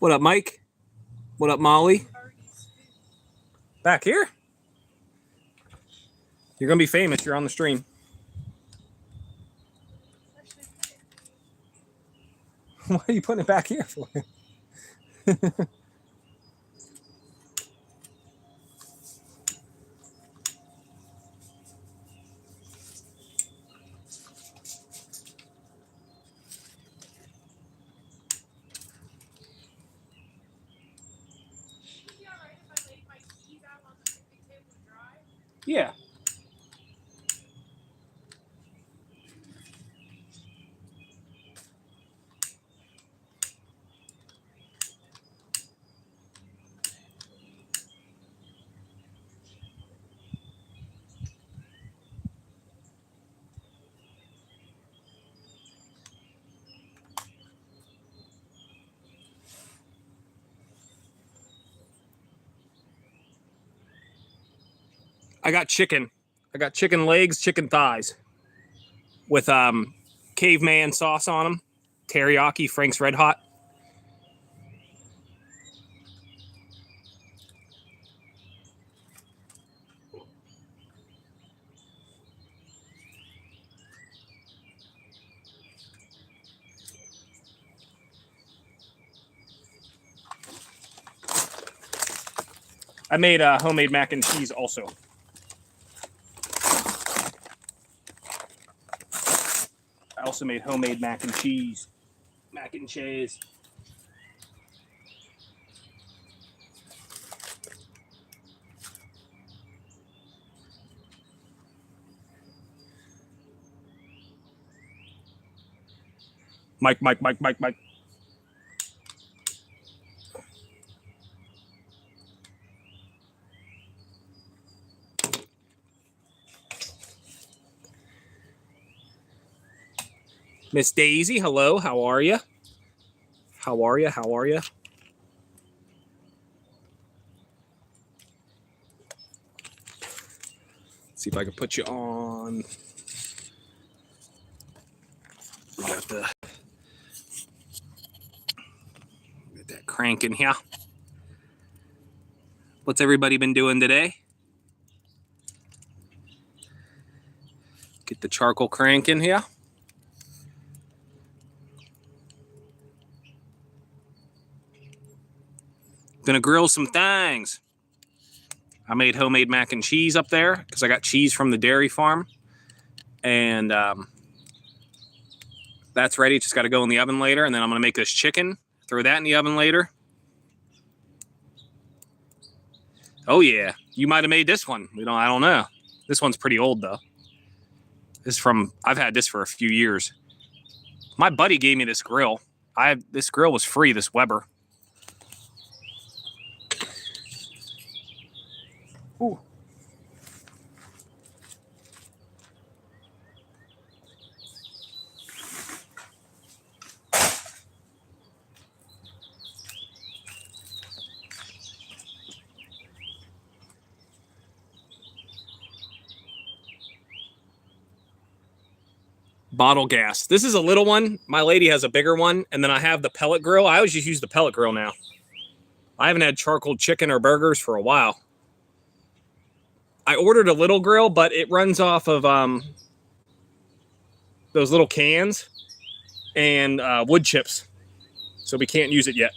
What up, Mike? What up, Molly? Back here? You're going to be famous. You're on the stream. Why are you putting it back here for? Yeah. I got chicken. I got chicken legs, chicken thighs with caveman sauce on them. Teriyaki, Frank's Red Hot. I made homemade mac and cheese also. I also made homemade mac and cheese. Mac and cheese. Mike. Miss Daisy, hello. How are you? How are you? How are you? Let's see if I can put you on. We got that cranking here. What's everybody been doing today? Get the charcoal cranking here. Gonna grill some thangs. I made homemade mac and cheese up there because I got cheese from the dairy farm. And that's ready. Just got to go in the oven later. And then I'm going to make this chicken. Throw that in the oven later. Oh, yeah. You might have made this one. I don't know. This one's pretty old, though. I've had this for a few years. My buddy gave me this grill. This grill was free, this Weber. Ooh. Bottle gas. This is a little one. My lady has a bigger one. And then I have the pellet grill. I always just use the pellet grill now. I haven't had charcoal chicken or burgers for a while. I ordered a little grill, but it runs off of those little cans and wood chips. So we can't use it yet.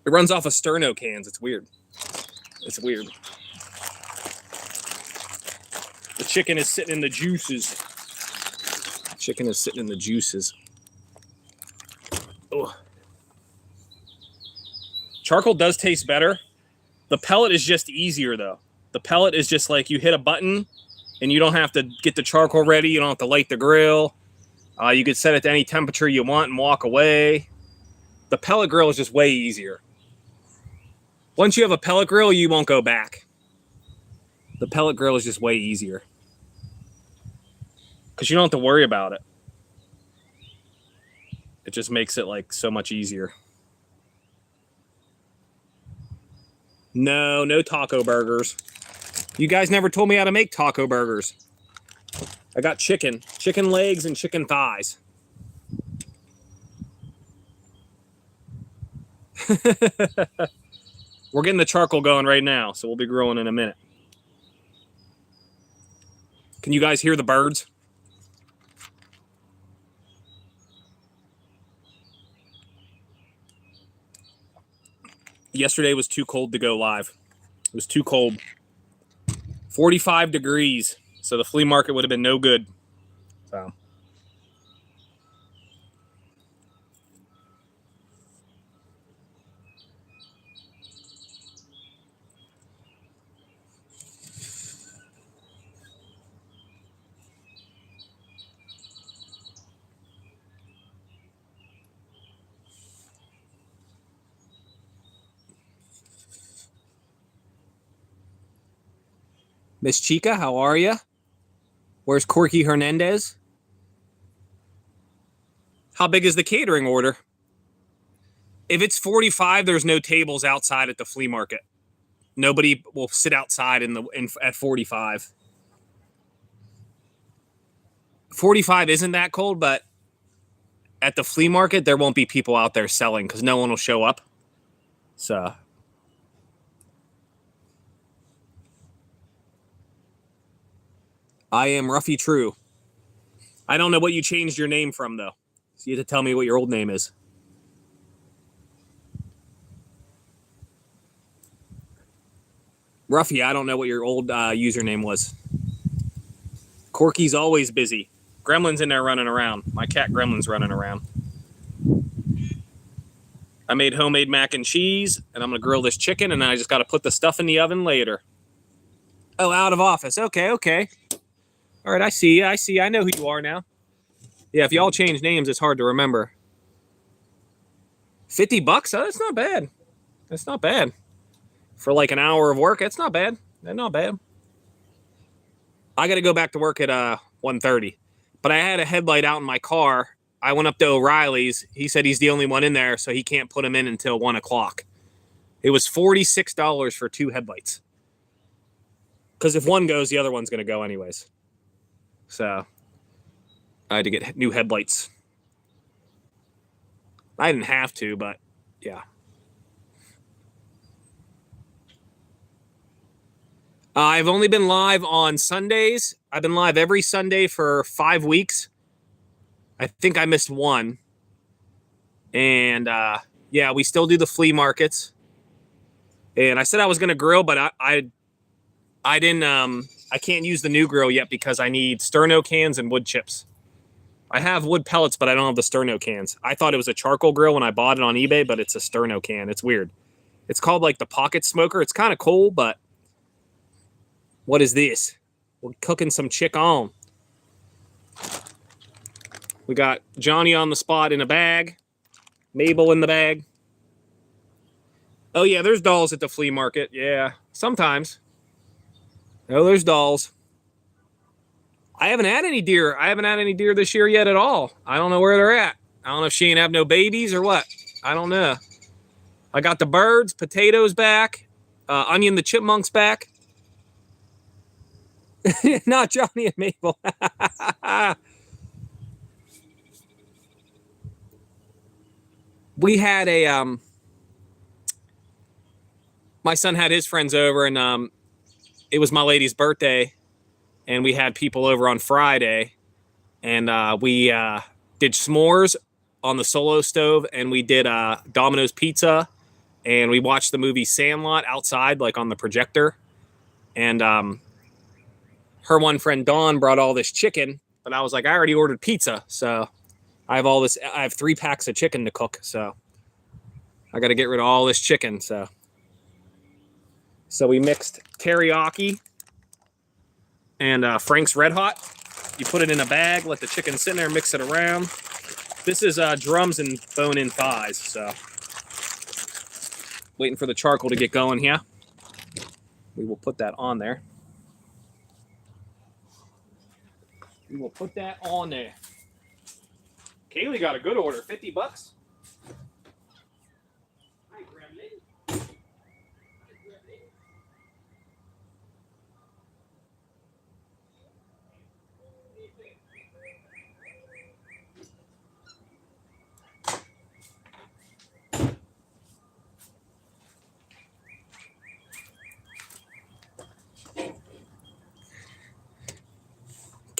It runs off of Sterno cans. It's weird. It's weird. The chicken is sitting in the juices. Chicken is sitting in the juices. Oh. Charcoal does taste better. The pellet is just easier, though. The pellet is just like you hit a button and you don't have to get the charcoal ready. You don't have to light the grill. You could set it to any temperature you want and walk away. The pellet grill is just way easier. Once you have a pellet grill, you won't go back. The pellet grill is just way easier. Because you don't have to worry about it. It just makes it like so much easier. No taco burgers. You guys never told me how to make taco burgers. I got chicken legs and chicken thighs. We're getting the charcoal going right now, so we'll be grilling in a minute. Can you guys hear the birds? Yesterday was too cold to go live. It was too cold. 45 degrees, so the flea market would have been no good. So. Miss Chica, how are you? Where's Corky Hernandez? How big is the catering order? If it's 45, there's no tables outside at the flea market. Nobody will sit outside at 45. 45 isn't that cold, but at the flea market, there won't be people out there selling because no one will show up. So. I am Ruffy True. I don't know what you changed your name from, though. So you have to tell me what your old name is. Ruffy, I don't know what your old username was. Corky's always busy. Gremlin's in there running around. My cat Gremlin's running around. I made homemade mac and cheese, and I'm going to grill this chicken, and then I just got to put the stuff in the oven later. Oh, out of office. Okay. All right, I see. I know who you are now. Yeah, if y'all change names, it's hard to remember. $50? Oh, that's not bad. That's not bad. For like an hour of work, that's not bad. That's not bad. I got to go back to work at 1:30. But I had a headlight out in my car. I went up to O'Reilly's. He said he's the only one in there, so he can't put them in until 1 o'clock. It was $46 for 2 headlights. Because if one goes, the other one's going to go anyways. So I had to get new headlights. I didn't have to, but yeah. I've only been live on Sundays. I've been live every Sunday for 5 weeks. I think I missed one. And yeah, we still do the flea markets. And I said I was going to grill, but I didn't. I can't use the new grill yet because I need sterno cans and wood chips. I have wood pellets, but I don't have the sterno cans. I thought it was a charcoal grill when I bought it on eBay, but it's a sterno can. It's weird. It's called like the pocket smoker. It's kind of cool, but what is this? We're cooking some chicken. We got Johnny on the spot in a bag. Mabel in the bag. Oh, yeah, there's dolls at the flea market. Yeah, sometimes. Oh, there's dolls. I haven't had any deer. I haven't had any deer this year yet at all. I don't know where they're at. I don't know if she ain't have no babies or what. I don't know. I got the birds, potatoes back, Onion the chipmunks back. Not Johnny and Mabel. We had a my son had his friends over, and it was my lady's birthday, and we had people over on Friday, and we did s'mores on the Solo stove, and we did Domino's pizza, and we watched the movie Sandlot outside, like on the projector, and her one friend Dawn brought all this chicken, but I was like, I already ordered pizza, so I have all this. I have 3 packs of chicken to cook, so I got to get rid of all this chicken. So we mixed teriyaki and Frank's Red Hot. You put it in a bag, let the chicken sit in there, mix it around. This is drums and bone-in thighs. So waiting for the charcoal to get going here. We will put that on there. We will put that on there. Kaylee got a good order, $50. Hi, Gremlin.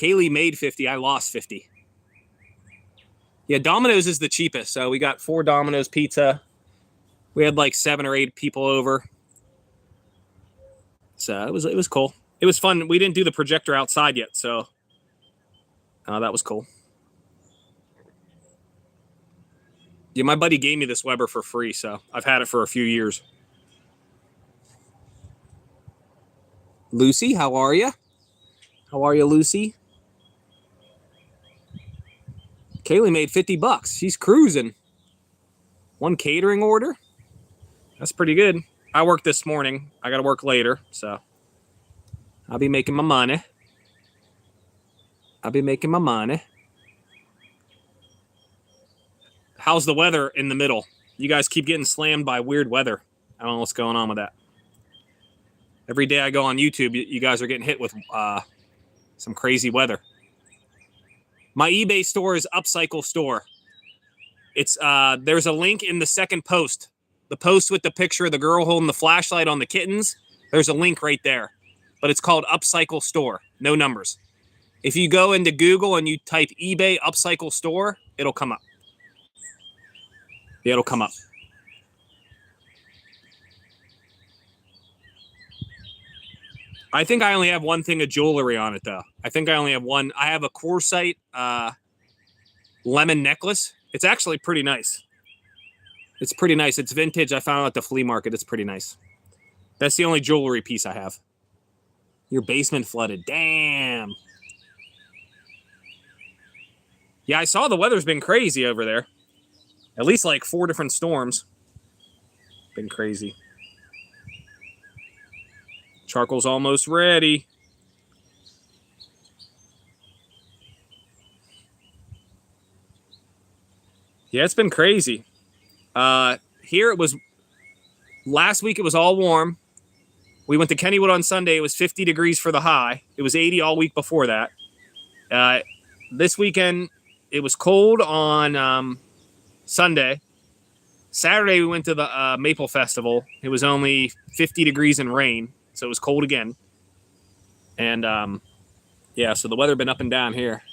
Kaylee made 50. I lost 50. Yeah, Domino's is the cheapest. So we got 4 Domino's pizza. We had like 7 or 8 people over. So it was cool. It was fun. We didn't do the projector outside yet, so that was cool. Yeah, my buddy gave me this Weber for free, so I've had it for a few years. Lucy, how are you? How are you, Lucy? Kaylee made $50. She's cruising. 1 catering order. That's pretty good. I worked this morning. I got to work later, so I'll be making my money. How's the weather in the middle? You guys keep getting slammed by weird weather. I don't know what's going on with that. Every day I go on YouTube, you guys are getting hit with some crazy weather. My eBay store is Upcycle Store. It's there's a link in the second post. The post with the picture of the girl holding the flashlight on the kittens. There's a link right there. But it's called Upcycle Store. No numbers. If you go into Google and you type eBay Upcycle Store, it'll come up. Yeah, it'll come up. I think I only have one thing of jewelry on it, though. I think I only have one. I have a quartzite lemon necklace. It's actually pretty nice. It's pretty nice. It's vintage. I found it at the flea market. It's pretty nice. That's the only jewelry piece I have. Your basement flooded. Damn. Yeah, I saw the weather's been crazy over there. At least like 4 different storms. Been crazy. Charcoal's almost ready. Yeah, it's been crazy. Here it was, last week it was all warm. We went to Kennywood on Sunday. It was 50 degrees for the high. It was 80 all week before that. This weekend, it was cold on Sunday. Saturday, we went to the Maple Festival. It was only 50 degrees and rain, so it was cold again. And, yeah, so the weather been up and down here.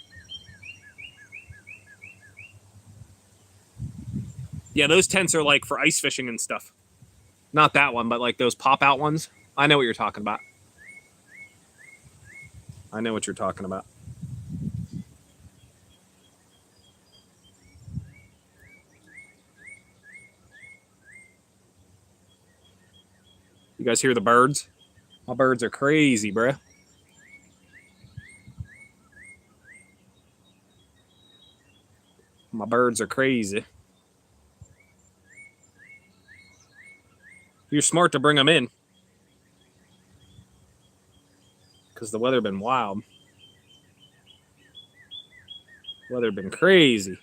Yeah, those tents are like for ice fishing and stuff. Not that one, but like those pop-out ones. I know what you're talking about. I know what you're talking about. You guys hear the birds? My birds are crazy, bruh. My birds are crazy. You're smart to bring them in. Because the weather been wild. Weather been crazy.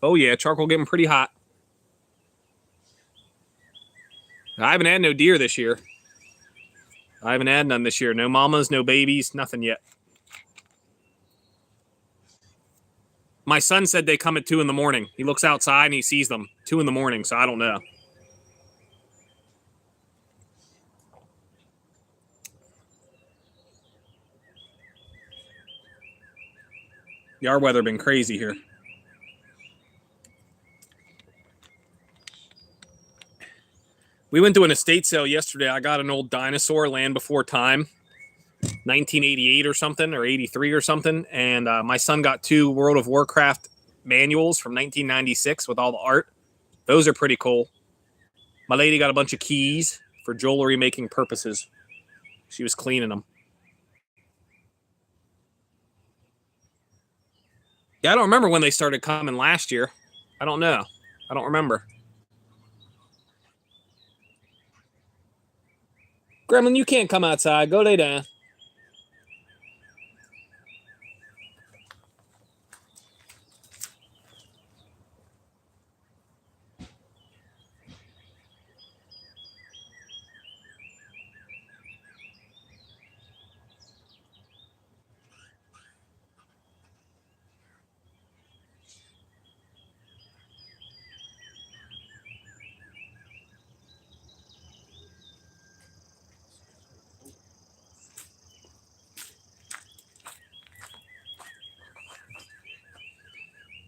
Oh yeah, charcoal getting pretty hot. I haven't had no deer this year. I haven't had none this year. No mamas, no babies, nothing yet. My son said they come at 2 in the morning. He looks outside and he sees them 2 in the morning, so I don't know. Yeah, our weather been crazy here. We went to an estate sale yesterday. I got an old dinosaur, Land Before Time, 1988 or something, or 83 or something. And my son got 2 World of Warcraft manuals from 1996 with all the art. Those are pretty cool. My lady got a bunch of keys for jewelry making purposes. She was cleaning them. Yeah, I don't remember when they started coming last year. I don't know. I don't remember. Gremlin, you can't come outside. Go lay down.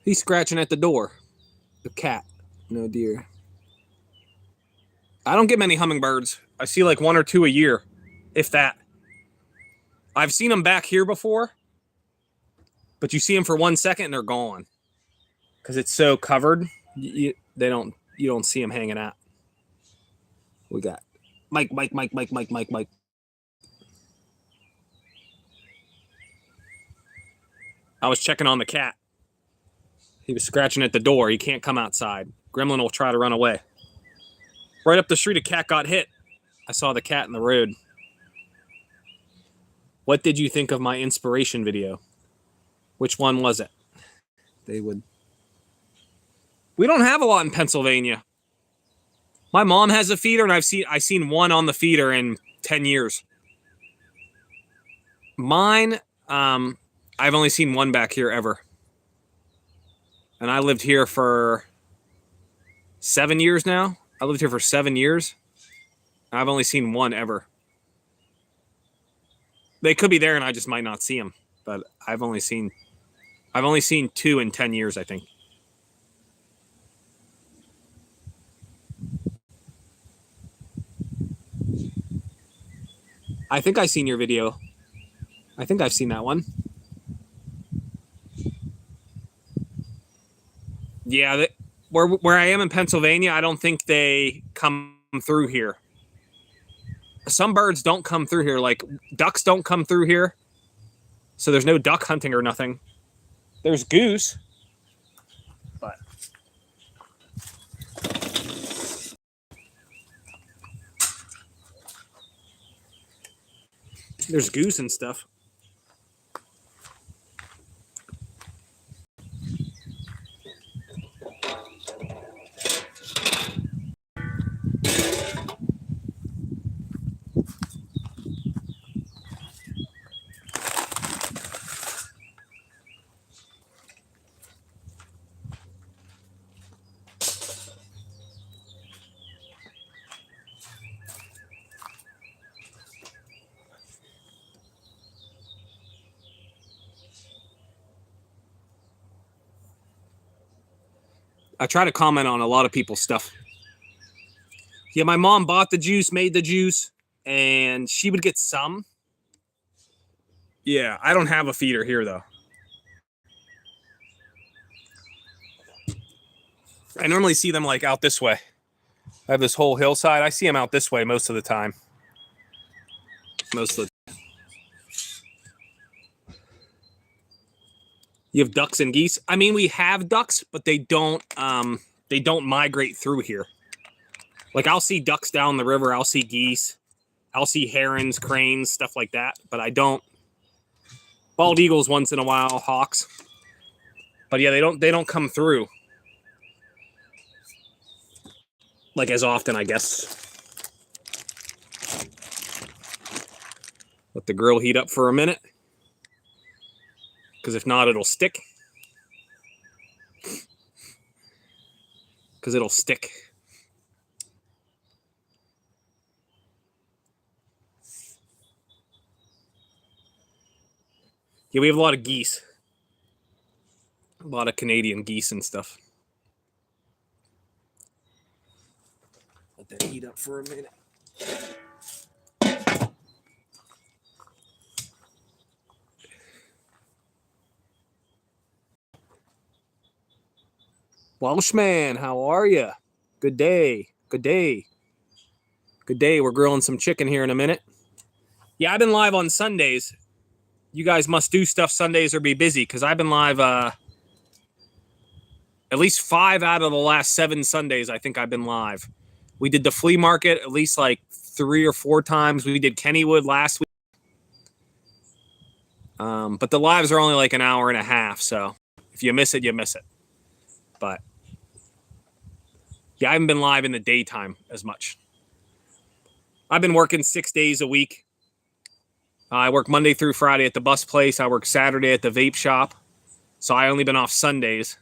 He's scratching at the door. The cat. No deer. I don't get many hummingbirds. I see like 1 or 2 a year, if that. I've seen them back here before, but you see them for 1 second and they're gone because it's so covered. You don't see them hanging out. We got Mike. I was checking on the cat. He was scratching at the door. He can't come outside. Gremlin will try to run away. Right up the street, a cat got hit. I saw the cat in the road. What did you think of my inspiration video? Which one was it? We don't have a lot in Pennsylvania. My mom has a feeder, and I've seen one on the feeder in 10 years. Mine, I've only seen one back here ever. And I lived here for 7 years now. I lived here for 7 years. I've only seen one ever. They could be there and I just might not see them. But I've only seen 2 in 10 years, I think. I think I've seen your video. I think I've seen that one. Yeah, where I am in Pennsylvania, I don't think they come through here. Some birds don't come through here, like ducks don't come through here. So there's no duck hunting or nothing. There's goose, but there's goose and stuff. I try to comment on a lot of people's stuff. Yeah, my mom bought the juice, made the juice, and she would get some. Yeah, I don't have a feeder here, though. I normally see them like out this way. I have this whole hillside. I see them out this way most of the time. You have ducks and geese. I mean, we have ducks, but they don't migrate through here. Like I'll see ducks down the river, I'll see geese, I'll see herons, cranes, stuff like that, but I don't. Bald eagles once in a while, hawks. But yeah, they don't come through like as often, I guess. Let the grill heat up for a minute, because if not, it'll stick. Because it'll stick. Yeah, we have a lot of geese. A lot of Canadian geese and stuff. Let that heat up for a minute. Welshman, how are you? Good day. Good day. Good day. We're grilling some chicken here in a minute. Yeah, I've been live on Sundays. You guys must do stuff Sundays or be busy, because I've been live at least 5 out of the last 7 Sundays. I think I've been live. We did the flea market at least like 3 or 4 times. We did Kennywood last week. But the lives are only like an hour and a half. So if you miss it, you miss it. But yeah, I haven't been live in the daytime as much. I've been working 6 days a week. I work Monday through Friday at the bus place. I work Saturday at the vape shop. So I only been off Sundays.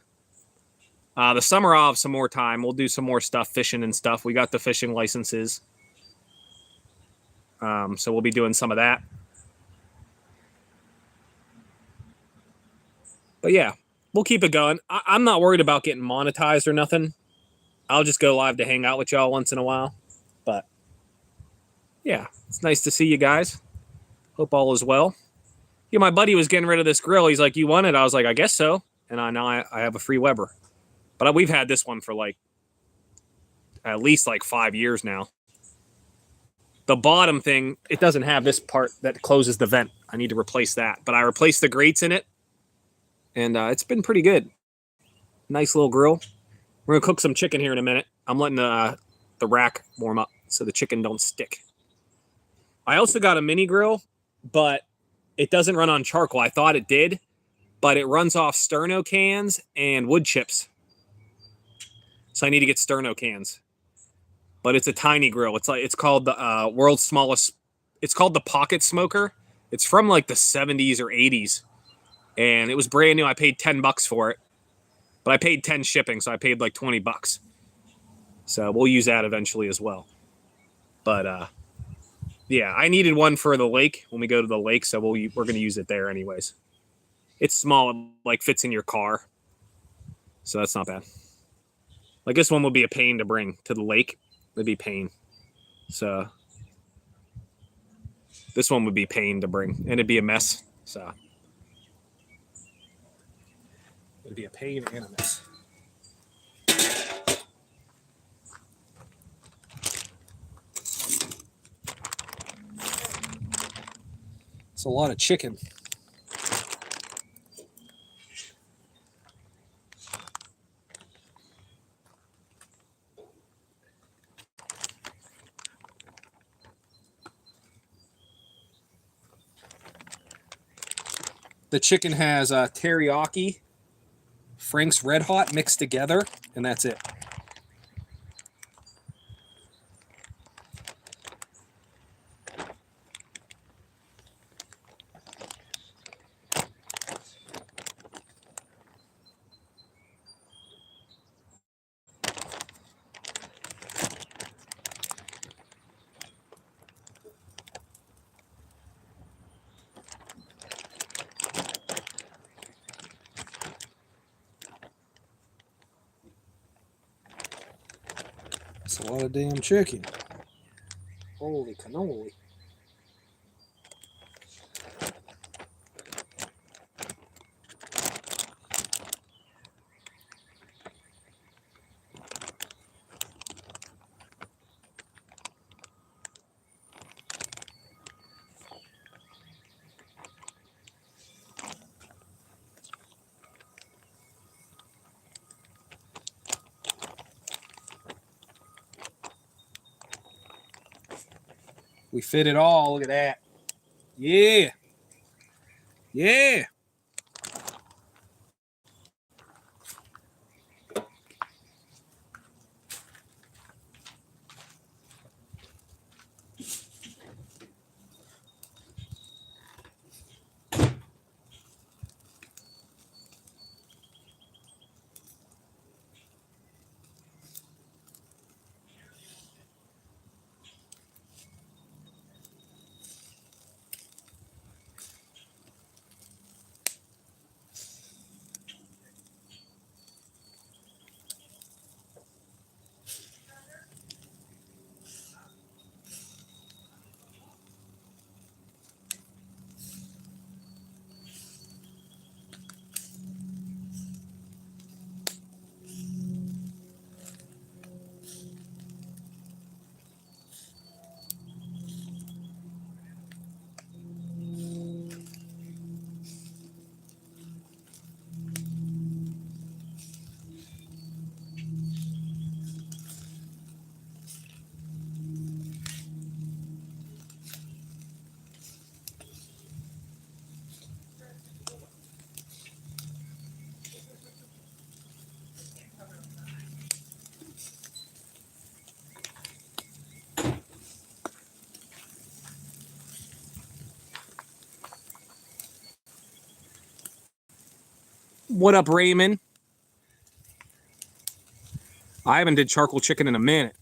The summer I'll have some more time. We'll do some more stuff, fishing and stuff. We got the fishing licenses. So we'll be doing some of that. But yeah, we'll keep it going. I'm not worried about getting monetized or nothing. I'll just go live to hang out with y'all once in a while. But yeah, it's nice to see you guys. Hope all is well. Yeah, my buddy was getting rid of this grill. He's like, "You want it?" I was like, "I guess so." And I have a free Weber. But we've had this one for like at least like 5 years now. The bottom thing, it doesn't have this part that closes the vent. I need to replace that. But I replaced the grates in it, and it's been pretty good. Nice little grill. We're gonna cook some chicken here in a minute. I'm letting the rack warm up so the chicken don't stick. I also got a mini grill, but it doesn't run on charcoal. I thought it did, but it runs off sterno cans and wood chips. So I need to get sterno cans. But it's a tiny grill. It's called the world's smallest. It's called the Pocket Smoker. It's from like the 70s or 80s, and it was brand new. I paid $10 for it, but I paid 10 shipping, so I paid like $20. So we'll use that eventually as well. But yeah, I needed one for the lake when we go to the lake, so we're gonna use it there anyways. It's small, it like fits in your car, so that's not bad. Like this one would be a pain to bring to the lake. It'd be pain. So this one would be pain to bring, and it'd be a mess. So it'd be a pain and a mess. It's a lot of chicken. The chicken has teriyaki, Frank's Red Hot mixed together, and that's it. It's a lot of damn chicken. Holy cannoli. We fit it all. Look at that. Yeah. Yeah. What up, Raymond? I haven't did charcoal chicken in a minute.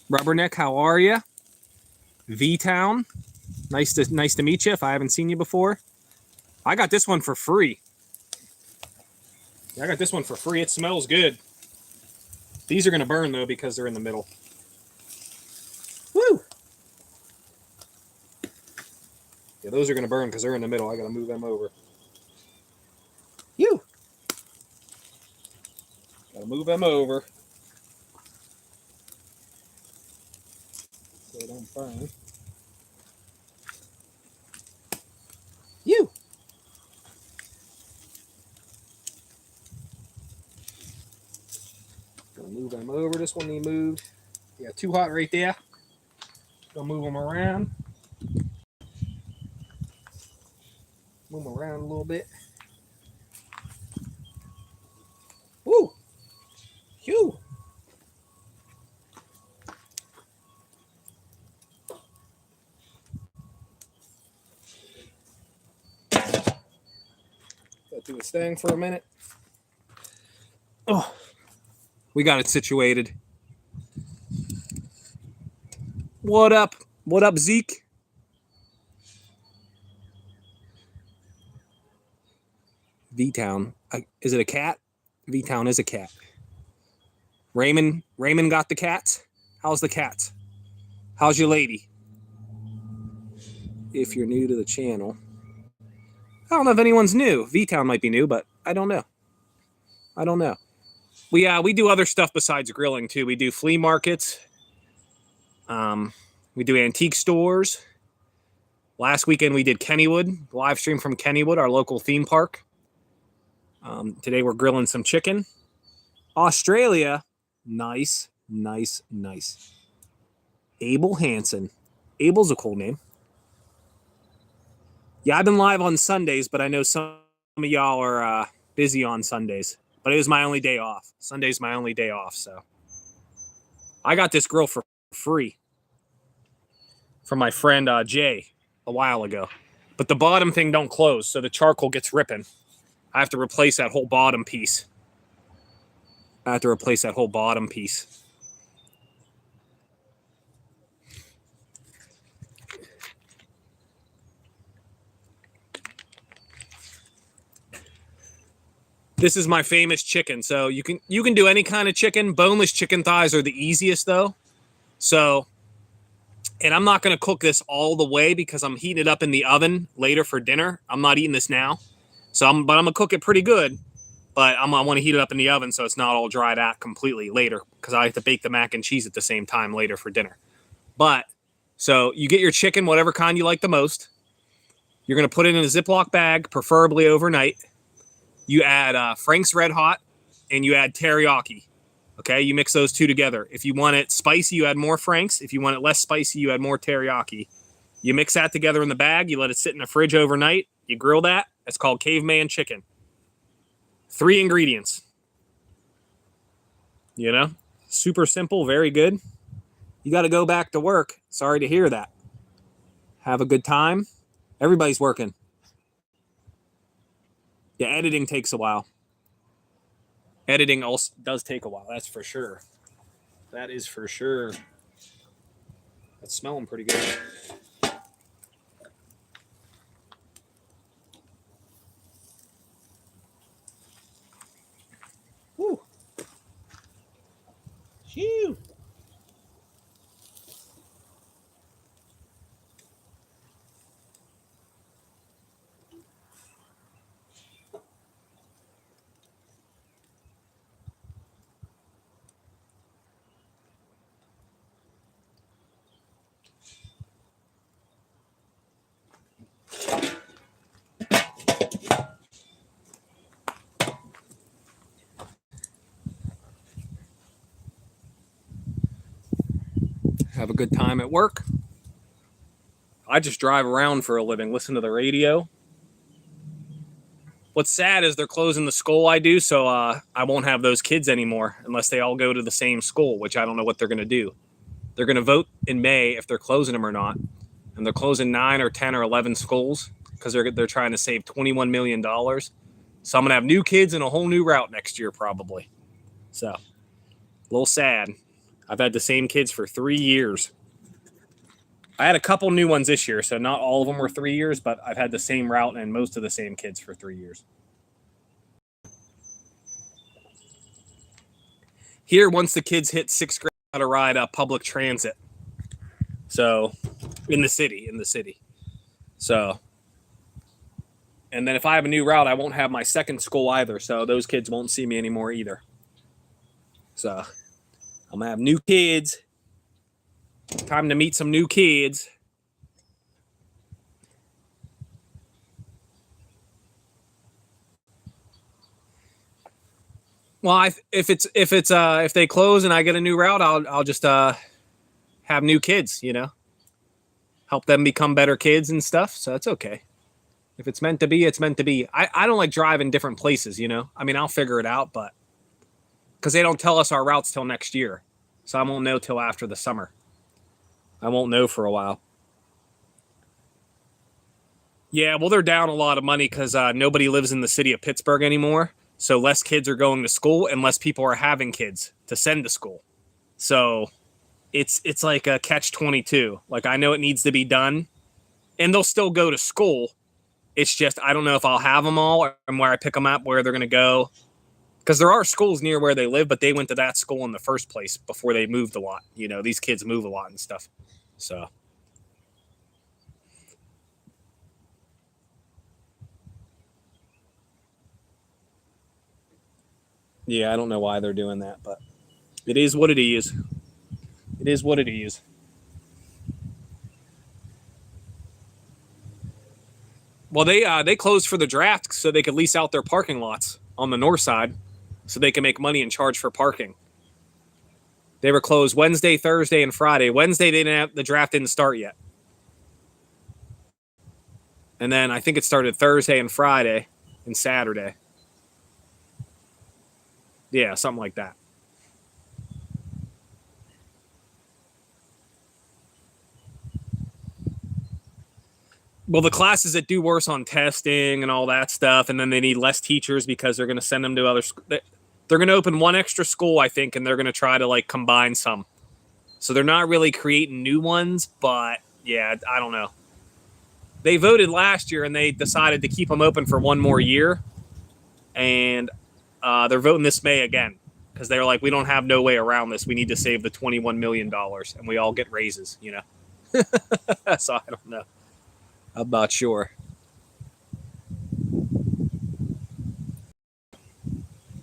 Rubberneck, how are you? V-Town, nice to meet you if I haven't seen you before. I got this one for free. I got this one for free. It smells good. These are going to burn, though, because they're in the middle. Woo! Yeah, those are going to burn because they're in the middle. I got to move them over. You! Got to move them over. So they don't burn. You! Gonna move them over. This one need moved. Yeah, too hot right there. Gonna move them around. Move them around a little bit. Woo! Phew! Gotta do its thing for a minute. Oh, we got it situated. What up? What up, Zeke? V-Town. Is it a cat? V-Town is a cat. Raymond got the cats? How's the cats? How's your lady? If you're new to the channel. I don't know if anyone's new. V-Town might be new, but I don't know. We do other stuff besides grilling too. We do flea markets. We do antique stores. Last weekend we did Kennywood, live stream from Kennywood, our local theme park. Today we're grilling some chicken. Australia, nice. Abel Hansen. Abel's a cool name. Yeah, I've been live on Sundays, but I know some of y'all are busy on Sundays. But it was my only day off. Sunday's my only day off, so. I got this grill for free from my friend Jay a while ago. But the bottom thing don't close, so the charcoal gets ripping. I have to replace that whole bottom piece. This is my famous chicken. So you can do any kind of chicken. Boneless chicken thighs are the easiest though. So, and I'm not going to cook this all the way because I'm heating it up in the oven later for dinner. I'm not eating this now. But I'm going to cook it pretty good. But I want to heat it up in the oven so it's not all dried out completely later because I have to bake the mac and cheese at the same time later for dinner. But, so you get your chicken, whatever kind you like the most. You're going to put it in a Ziploc bag, preferably overnight. You add Frank's Red Hot and you add teriyaki. Okay, you mix those two together. If you want it spicy, you add more Frank's. If you want it less spicy, you add more teriyaki. You mix that together in the bag. You let it sit in the fridge overnight. You grill that. It's called caveman chicken. 3 ingredients. You know, super simple, very good. You got to go back to work. Sorry to hear that. Have a good time. Everybody's working. Yeah, editing takes a while. Editing also does take a while. That's for sure. That is for sure. That's smelling pretty good. Woo. Phew. Have a good time at work. I just drive around for a living, listen to the radio. What's sad is they're closing the school I do, so I won't have those kids anymore unless they all go to the same school, which I don't know what they're going to do. They're going to vote in May if they're closing them or not, and they're closing 9 or 10 or 11 schools because they're trying to save $21 million. So I'm going to have new kids and a whole new route next year probably. So, a little sad. I've had the same kids for 3 years. I had a couple new ones this year, so not all of them were 3 years, but I've had the same route and most of the same kids for 3 years. Here, once the kids hit 6th grade, I got to ride public transit. So, in the city. So, and then if I have a new route, I won't have my second school either. So those kids won't see me anymore either. So I'm gonna have new kids. Time to meet some new kids. Well, if they close and I get a new route, I'll just have new kids. Help them become better kids and stuff. So that's okay. If it's meant to be, it's meant to be. I don't like driving different places. I mean, I'll figure it out, but because they don't tell us our routes till next year, so I won't know till after the summer. I won't know for a while. Yeah, well, they're down a lot of money because nobody lives in the city of Pittsburgh anymore. So less kids are going to school and less people are having kids to send to school. So it's like a catch-22. Like, I know it needs to be done, and they'll still go to school. It's just I don't know if I'll have them all and where I pick them up, where they're going to go. Because there are schools near where they live, but they went to that school in the first place before they moved a lot. These kids move a lot and stuff. So. Yeah, I don't know why they're doing that, but it is what it is. It is what it is. Well, they closed for the draft so they could lease out their parking lots on the north side so they can make money and charge for parking. They were closed Wednesday, Thursday, and Friday. Wednesday, the draft didn't start yet. And then I think it started Thursday and Friday and Saturday. Yeah, something like that. Well, the classes that do worse on testing and all that stuff, and then they need less teachers because they're going to send them to other schools. They're going to open one extra school, I think, and they're going to try to combine some. So they're not really creating new ones, but yeah, I don't know. They voted last year and they decided to keep them open for one more year, and they're voting this May again because they're like, we don't have no way around this. We need to save the $21 million, and we all get raises, So I don't know. I'm not sure.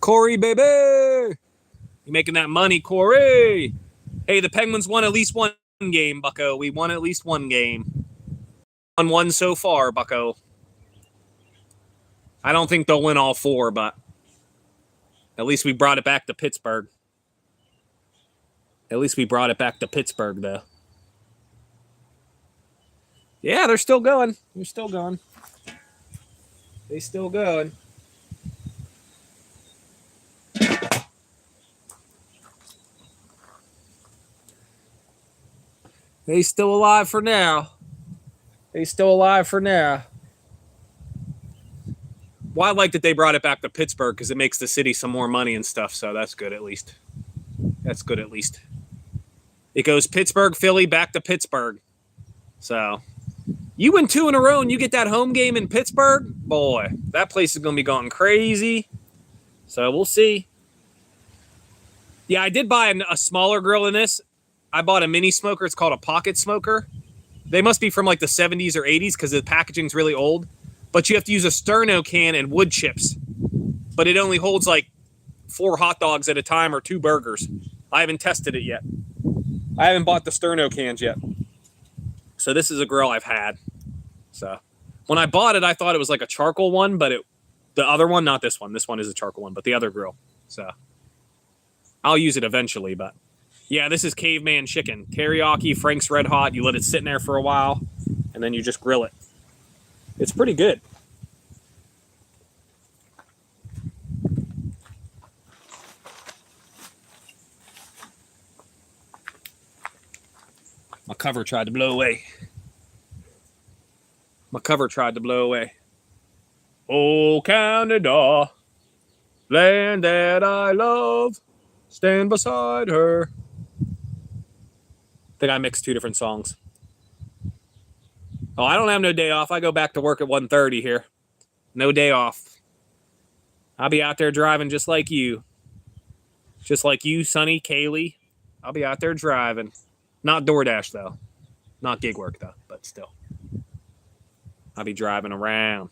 Corey, baby! You making that money, Corey? Hey, the Penguins won at least one game, Bucko. We won at least one game. Won one so far, Bucko. I don't think they'll win all four, but at least we brought it back to Pittsburgh. At least we brought it back to Pittsburgh, though. Yeah, they're still going. They're still going. They still going. They still alive for now. They still alive for now. Well, I like that they brought it back to Pittsburgh because it makes the city some more money and stuff, so that's good at least. That's good at least. It goes Pittsburgh, Philly, back to Pittsburgh. So, you win 2 in a row and you get that home game in Pittsburgh? Boy, that place is going to be going crazy. So, we'll see. Yeah, I did buy a smaller grill than this. I bought a mini smoker. It's called a pocket smoker. They must be from the 70s or 80s because the packaging's really old. But you have to use a sterno can and wood chips. But it only holds 4 hot dogs at a time or 2 burgers. I haven't tested it yet. I haven't bought the sterno cans yet. So this is a grill I've had. So when I bought it, I thought it was a charcoal one, but the other one, not this one. This one is a charcoal one, but the other grill. So I'll use it eventually, but yeah, this is caveman chicken. Teriyaki, Frank's Red Hot. You let it sit in there for a while, and then you just grill it. It's pretty good. My cover tried to blow away. Oh, Canada, land that I love, stand beside her. I think I mixed 2 different songs. Oh, I don't have no day off. I go back to work at 1:30 here. No day off. I'll be out there driving just like you. Just like you, Sonny, Kaylee. I'll be out there driving. Not DoorDash, though. Not gig work, though, but still. I'll be driving around.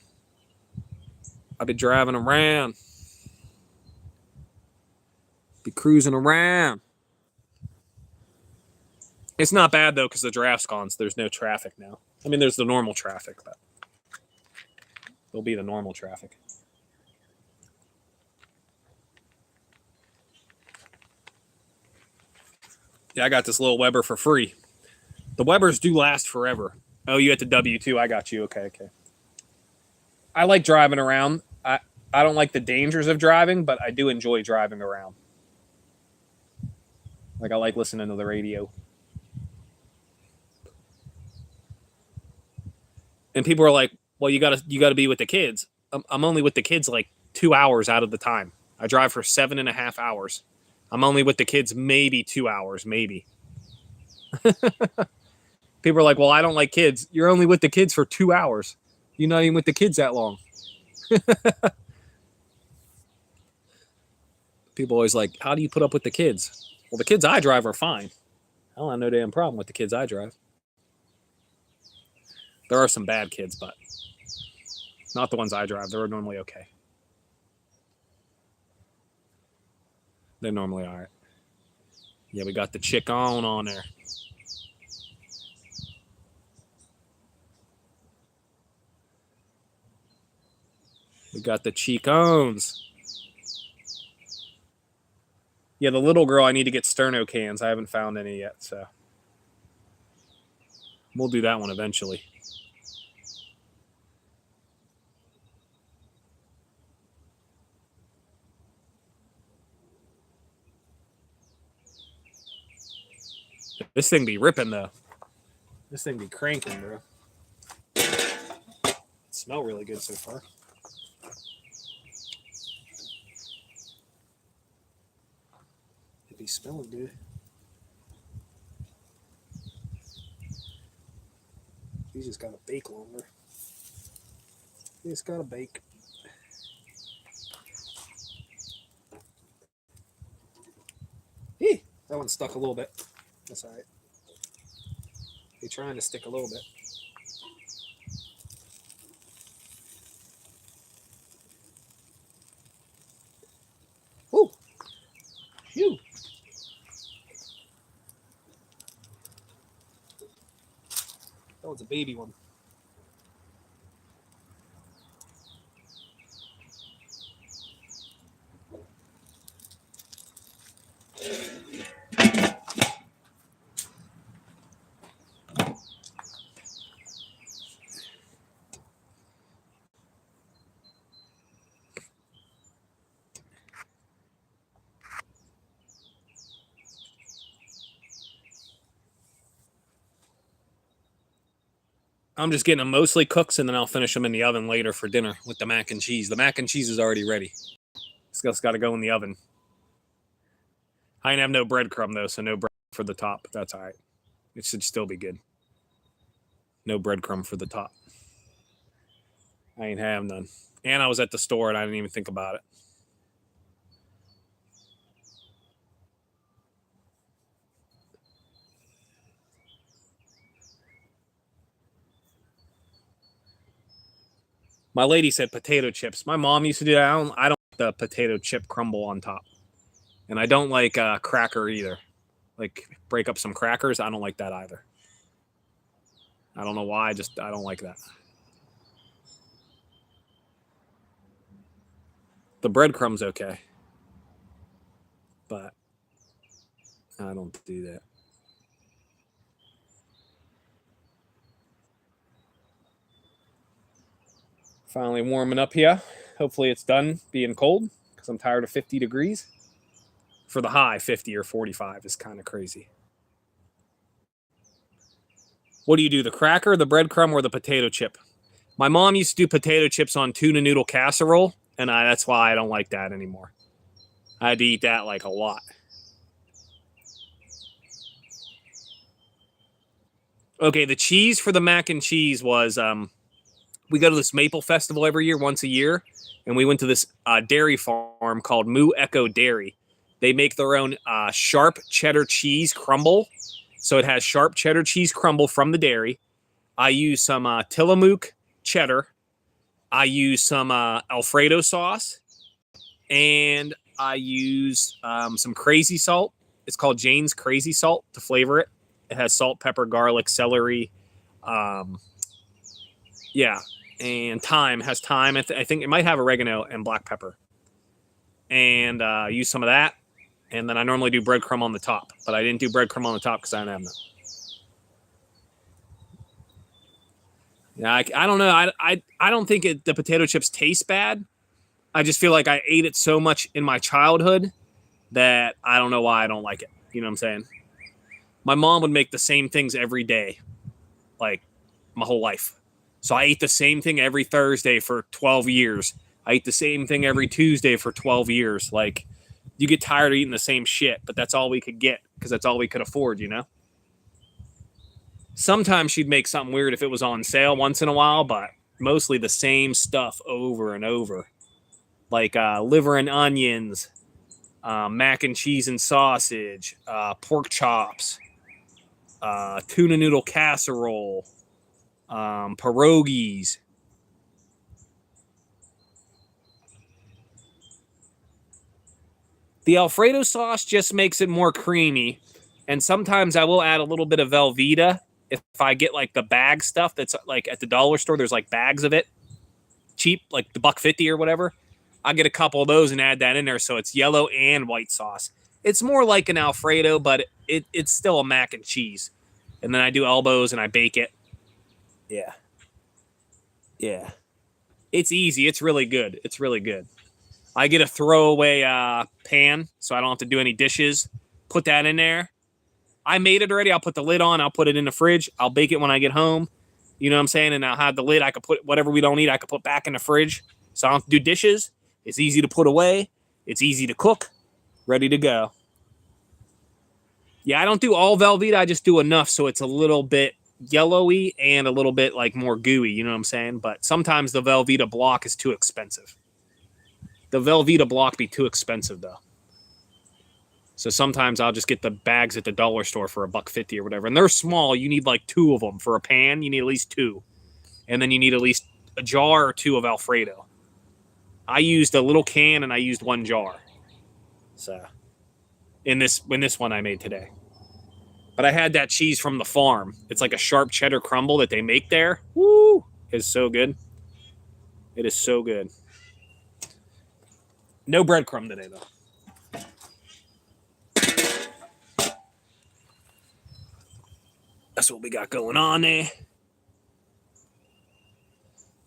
Be cruising around. It's not bad, though, because the draft's gone, so there's no traffic now. I mean, there's the normal traffic, but there'll be the normal traffic. Yeah, I got this little Weber for free. The Webers do last forever. Oh, you at the W2? I got you. Okay. I like driving around. I don't like the dangers of driving, but I do enjoy driving around. Like, I like listening to the radio. And people are like, well, you gotta be with the kids. I'm only with the kids like 2 hours out of the time. I drive for 7.5 hours. I'm only with the kids maybe 2 hours, maybe. People are like, well, I don't like kids. You're only with the kids for 2 hours. You're not even with the kids that long. People always like, how do you put up with the kids? Well, the kids I drive are fine. I don't have no damn problem with the kids I drive. There are some bad kids, but not the ones I drive. They're normally okay. They're normally all right. Yeah, we got the chick on there. We got the Chicons. Yeah, the little girl, I need to get sterno cans. I haven't found any yet, so we'll do that one eventually. This thing be ripping, though. This thing be cranking, bro. It smells really good so far. It be smelling good. These just gotta bake longer. They just gotta bake. Hey, that one stuck a little bit. That's all right. They're trying to stick a little bit. Woo! Phew! That was a baby one. I'm just getting them mostly cooked, and then I'll finish them in the oven later for dinner with the mac and cheese. The mac and cheese is already ready. It's just got to go in the oven. I ain't have no breadcrumb, though, so no bread for the top. That's all right. It should still be good. No breadcrumb for the top. I ain't have none. And I was at the store, and I didn't even think about it. My lady said potato chips. My mom used to do that. I don't like the potato chip crumble on top. And I don't like cracker either. Like, break up some crackers. I don't like that either. I don't know why. I don't like that. The breadcrumb's okay. But I don't do that. Finally warming up here. Hopefully it's done being cold because I'm tired of 50 degrees. For the high, 50 or 45 is kind of crazy. What do you do, the cracker, the breadcrumb, or the potato chip? My mom used to do potato chips on tuna noodle casserole, and that's why I don't like that anymore. I had to eat that like a lot. Okay, the cheese for the mac and cheese was... we go to this maple festival every year, once a year, and we went to this dairy farm called Moo Echo Dairy. They make their own sharp cheddar cheese crumble. So it has sharp cheddar cheese crumble from the dairy. I use some Tillamook cheddar. I use some Alfredo sauce. And I use some crazy salt. It's called Jane's Crazy Salt to flavor it. It has salt, pepper, garlic, celery. Yeah. And thyme. It has thyme. I think it might have oregano and black pepper. And use some of that. And then I normally do breadcrumb on the top. But I didn't do breadcrumb on the top because I don't have none. Yeah, I don't know. I don't think the potato chips taste bad. I just feel like I ate it so much in my childhood that I don't know why I don't like it. You know what I'm saying? My mom would make the same things every day, like my whole life. So I ate the same thing every Thursday for 12 years. I ate the same thing every Tuesday for 12 years. Like, you get tired of eating the same shit, but that's all we could get because that's all we could afford, you know? Sometimes she'd make something weird if it was on sale once in a while, but mostly the same stuff over and over. Like liver and onions, mac and cheese and sausage, pork chops, tuna noodle casserole, pierogies. The Alfredo sauce just makes it more creamy. And sometimes I will add a little bit of Velveeta if I get like the bag stuff that's like at the dollar store. There's like bags of it, cheap, like the $1.50 or whatever. I get a couple of those and add that in there so it's yellow and white sauce. It's more like an Alfredo, but it's still a mac and cheese. And then I do elbows and I bake it. Yeah. Yeah. It's easy. It's really good. It's really good. I get a throwaway pan so I don't have to do any dishes. Put that in there. I made it already. I'll put the lid on. I'll put it in the fridge. I'll bake it when I get home. You know what I'm saying? And I'll have the lid. I could put whatever we don't eat. I could put back in the fridge. So I don't have to do dishes. It's easy to put away. It's easy to cook. Ready to go. Yeah, I don't do all Velveeta. I just do enough so it's a little bit yellowy and a little bit like more gooey. You know what I'm saying? But sometimes the Velveeta block is too expensive. The Velveeta block be too expensive though. So sometimes I'll just get the bags at the dollar store for $1.50 or whatever. And they're small. You need like 2 of them. For a pan, you need at least 2. And then you need at least a jar or 2 of Alfredo. I used a little can and I used 1 jar. So in this one I made today. But I had that cheese from the farm. It's like a sharp cheddar crumble that they make there. Woo! It's so good. It is so good. No breadcrumb today though. That's what we got going on there.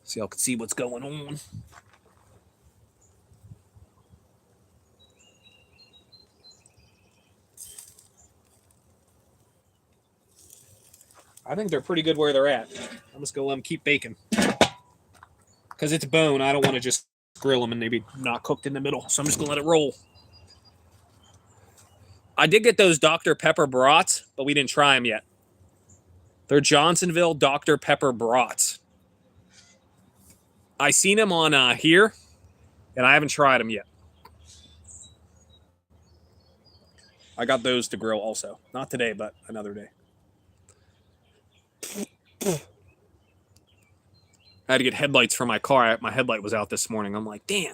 So y'all can see what's going on. I think they're pretty good where they're at. I'm just going to let them keep baking. Because it's bone. I don't want to just grill them and maybe not cooked in the middle. So I'm just going to let it roll. I did get those Dr. Pepper brats, but we didn't try them yet. They're Johnsonville Dr. Pepper brats. I seen them on here, and I haven't tried them yet. I got those to grill also. Not today, but another day. I had to get headlights for my car. My headlight was out this morning. I'm like, damn.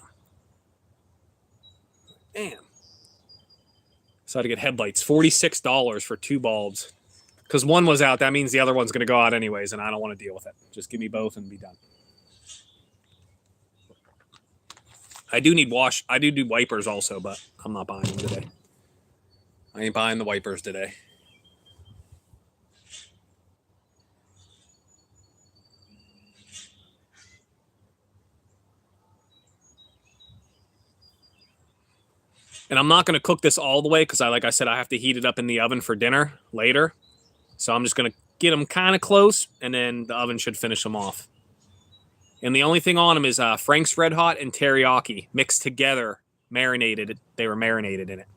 So I had to get headlights. $46 for 2 bulbs. Because one was out. That means the other one's going to go out anyways, and I don't want to deal with it. Just give me both and be done. I do do wipers also, but I'm not buying them today. I ain't buying the wipers today. And I'm not going to cook this all the way because, like I said, I have to heat it up in the oven for dinner later. So I'm just going to get them kind of close, and then the oven should finish them off. And the only thing on them is Frank's Red Hot and teriyaki mixed together, marinated. They were marinated in it.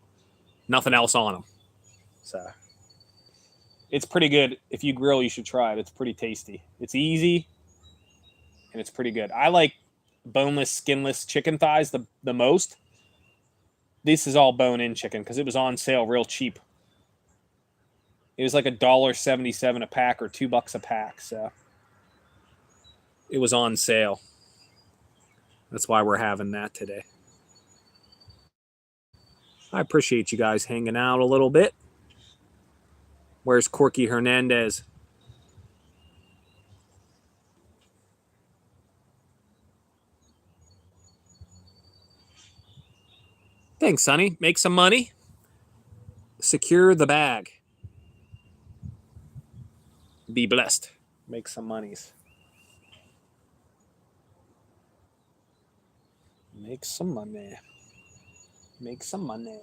Nothing else on them. So it's pretty good. If you grill, you should try it. It's pretty tasty. It's easy, and it's pretty good. I like boneless, skinless chicken thighs the most. This is all bone-in chicken because it was on sale real cheap. It was like $1.77 a pack or $2 a pack. So it was on sale. That's why we're having that today. I appreciate you guys hanging out a little bit. Where's Corky Hernandez? Thanks, Sonny. Make some money. Secure the bag. Be blessed. Make some monies. Make some money. Make some money.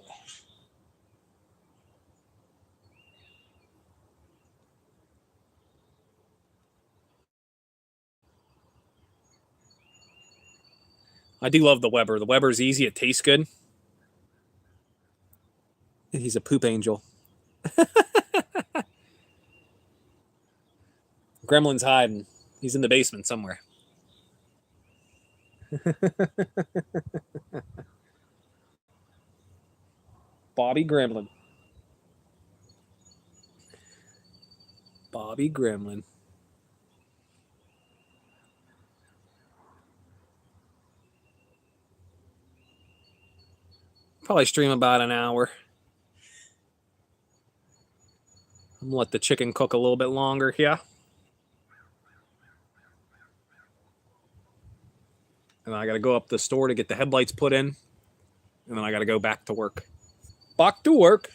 I do love the Weber. The Weber's easy. It tastes good. He's a poop angel. Gremlin's hiding. He's in the basement somewhere. Bobby Gremlin. Bobby Gremlin. Probably stream about an hour. I'm gonna let the chicken cook a little bit longer here. And then I gotta go up to the store to get the headlights put in. And then I gotta go back to work. Back to work.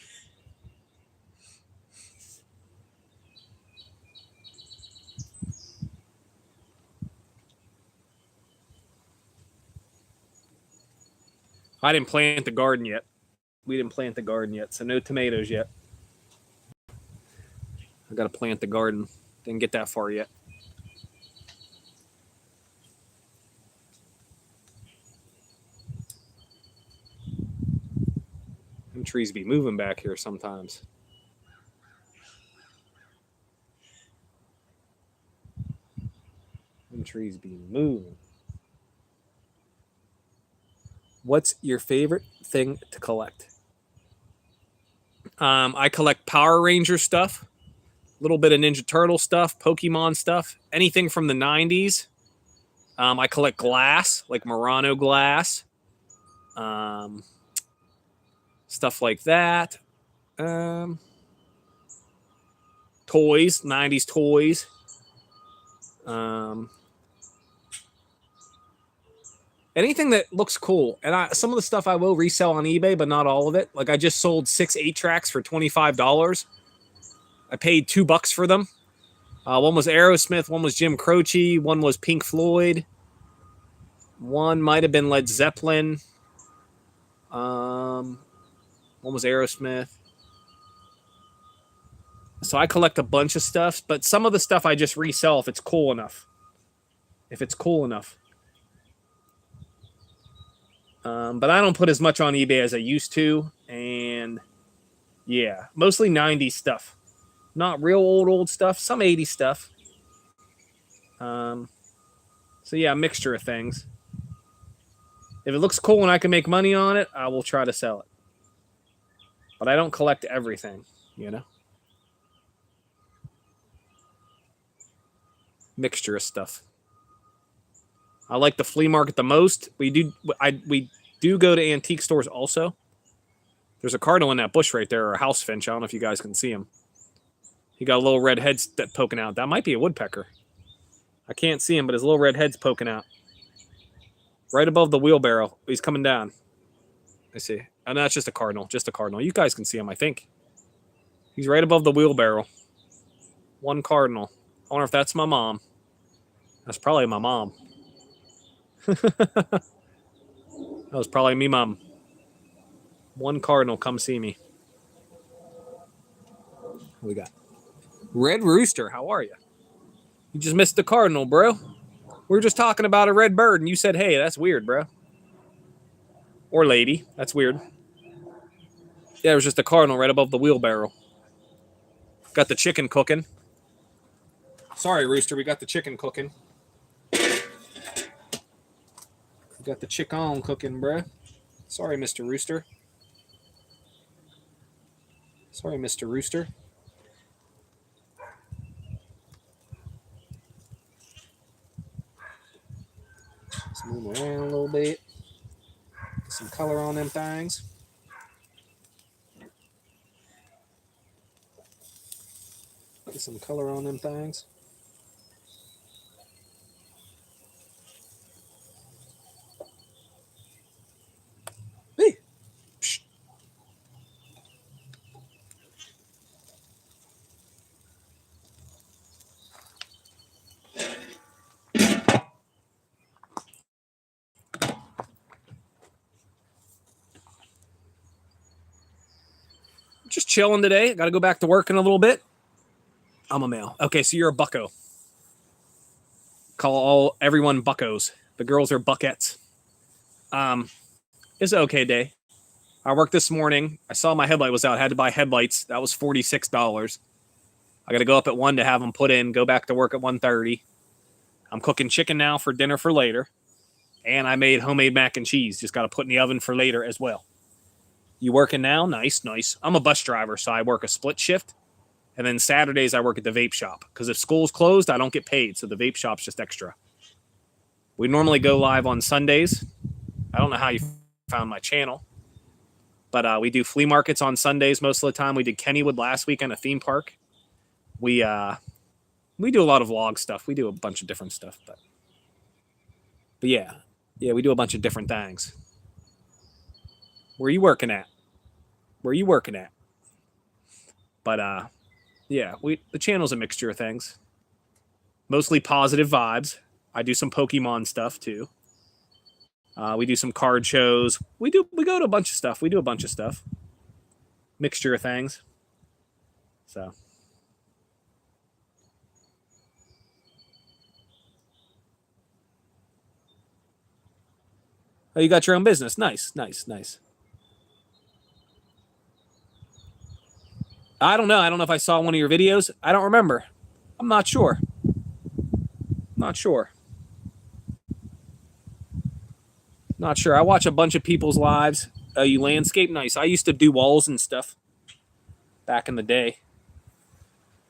I didn't plant the garden yet. We didn't plant the garden yet, so no tomatoes yet. I gotta plant the garden. Didn't get that far yet. Them trees be moving back here sometimes. Them trees be moving. What's your favorite thing to collect? I collect Power Ranger stuff, a little bit of Ninja Turtle stuff, Pokemon stuff, anything from the 90s. I collect glass, like Murano glass, stuff like that. Toys, 90s toys. Anything that looks cool. And some of the stuff I will resell on eBay, but not all of it. Like I just sold 6 8-tracks for $25. I paid $2 for them. One was Aerosmith, one was Jim Croce, one was Pink Floyd, one might have been Led Zeppelin. One was Aerosmith. So I collect a bunch of stuff, but some of the stuff I just resell if it's cool enough. If it's cool enough. But I don't put as much on eBay as I used to. And yeah, mostly 90s stuff. Not real old stuff. Some 80s stuff. So yeah, a mixture of things. If it looks cool and I can make money on it, I will try to sell it. But I don't collect everything, you know? Mixture of stuff. I like the flea market the most. We do go to antique stores also. There's a cardinal in that bush right there, or a house finch. I don't know if you guys can see him. He got a little red head poking out. That might be a woodpecker. I can't see him, but his little red head's poking out. Right above the wheelbarrow. He's coming down. I see. And that's just a cardinal. Just a cardinal. You guys can see him, I think. He's right above the wheelbarrow. One cardinal. I wonder if that's my mom. That's probably my mom. That was probably me, mom. One cardinal, come see me. What we got? Red Rooster, how are you? You just missed the cardinal, bro. We were just talking about a red bird, and you said, hey, that's weird, bro. Or lady, that's weird. Yeah, it was just a cardinal right above the wheelbarrow. Got the chicken cooking. Sorry, Rooster, we got the chicken cooking. Got the chicken cooking, bruh. Sorry, Mr. Rooster. Sorry, Mr. Rooster. Let's move them around a little bit. Get some color on them things. Get some color on them things. Hey. Psst. Just chilling today. Got to go back to work in a little bit. I'm a male. Okay, so you're a bucko. Call everyone buckos. The girls are buckettes. It's an okay day. I worked this morning. I saw my headlight was out. I had to buy headlights. That was $46. I got to go up at 1 to have them put in. Go back to work at 1:30. I'm cooking chicken now for dinner for later. And I made homemade mac and cheese. Just got to put in the oven for later as well. You working now? Nice, nice. I'm a bus driver, so I work a split shift. And then Saturdays, I work at the vape shop. Because if school's closed, I don't get paid. So the vape shop's just extra. We normally go live on Sundays. I don't know how you found my channel. But we do flea markets on Sundays most of the time. We did Kennywood last weekend, a theme park. We do a lot of vlog stuff. We do a bunch of different stuff. But yeah, we do a bunch of different things. Where are you working at? Where are you working at? But yeah, the channel's a mixture of things. Mostly positive vibes. I do some Pokemon stuff too. We do some card shows. We go to a bunch of stuff. We do a bunch of stuff. Mixture of things. So. Oh, you got your own business. Nice, nice, nice. I don't know. I don't know if I saw one of your videos. I don't remember. I'm not sure. Not sure. Not sure. I watch a bunch of people's lives. You landscape? Nice. I used to do walls and stuff back in the day.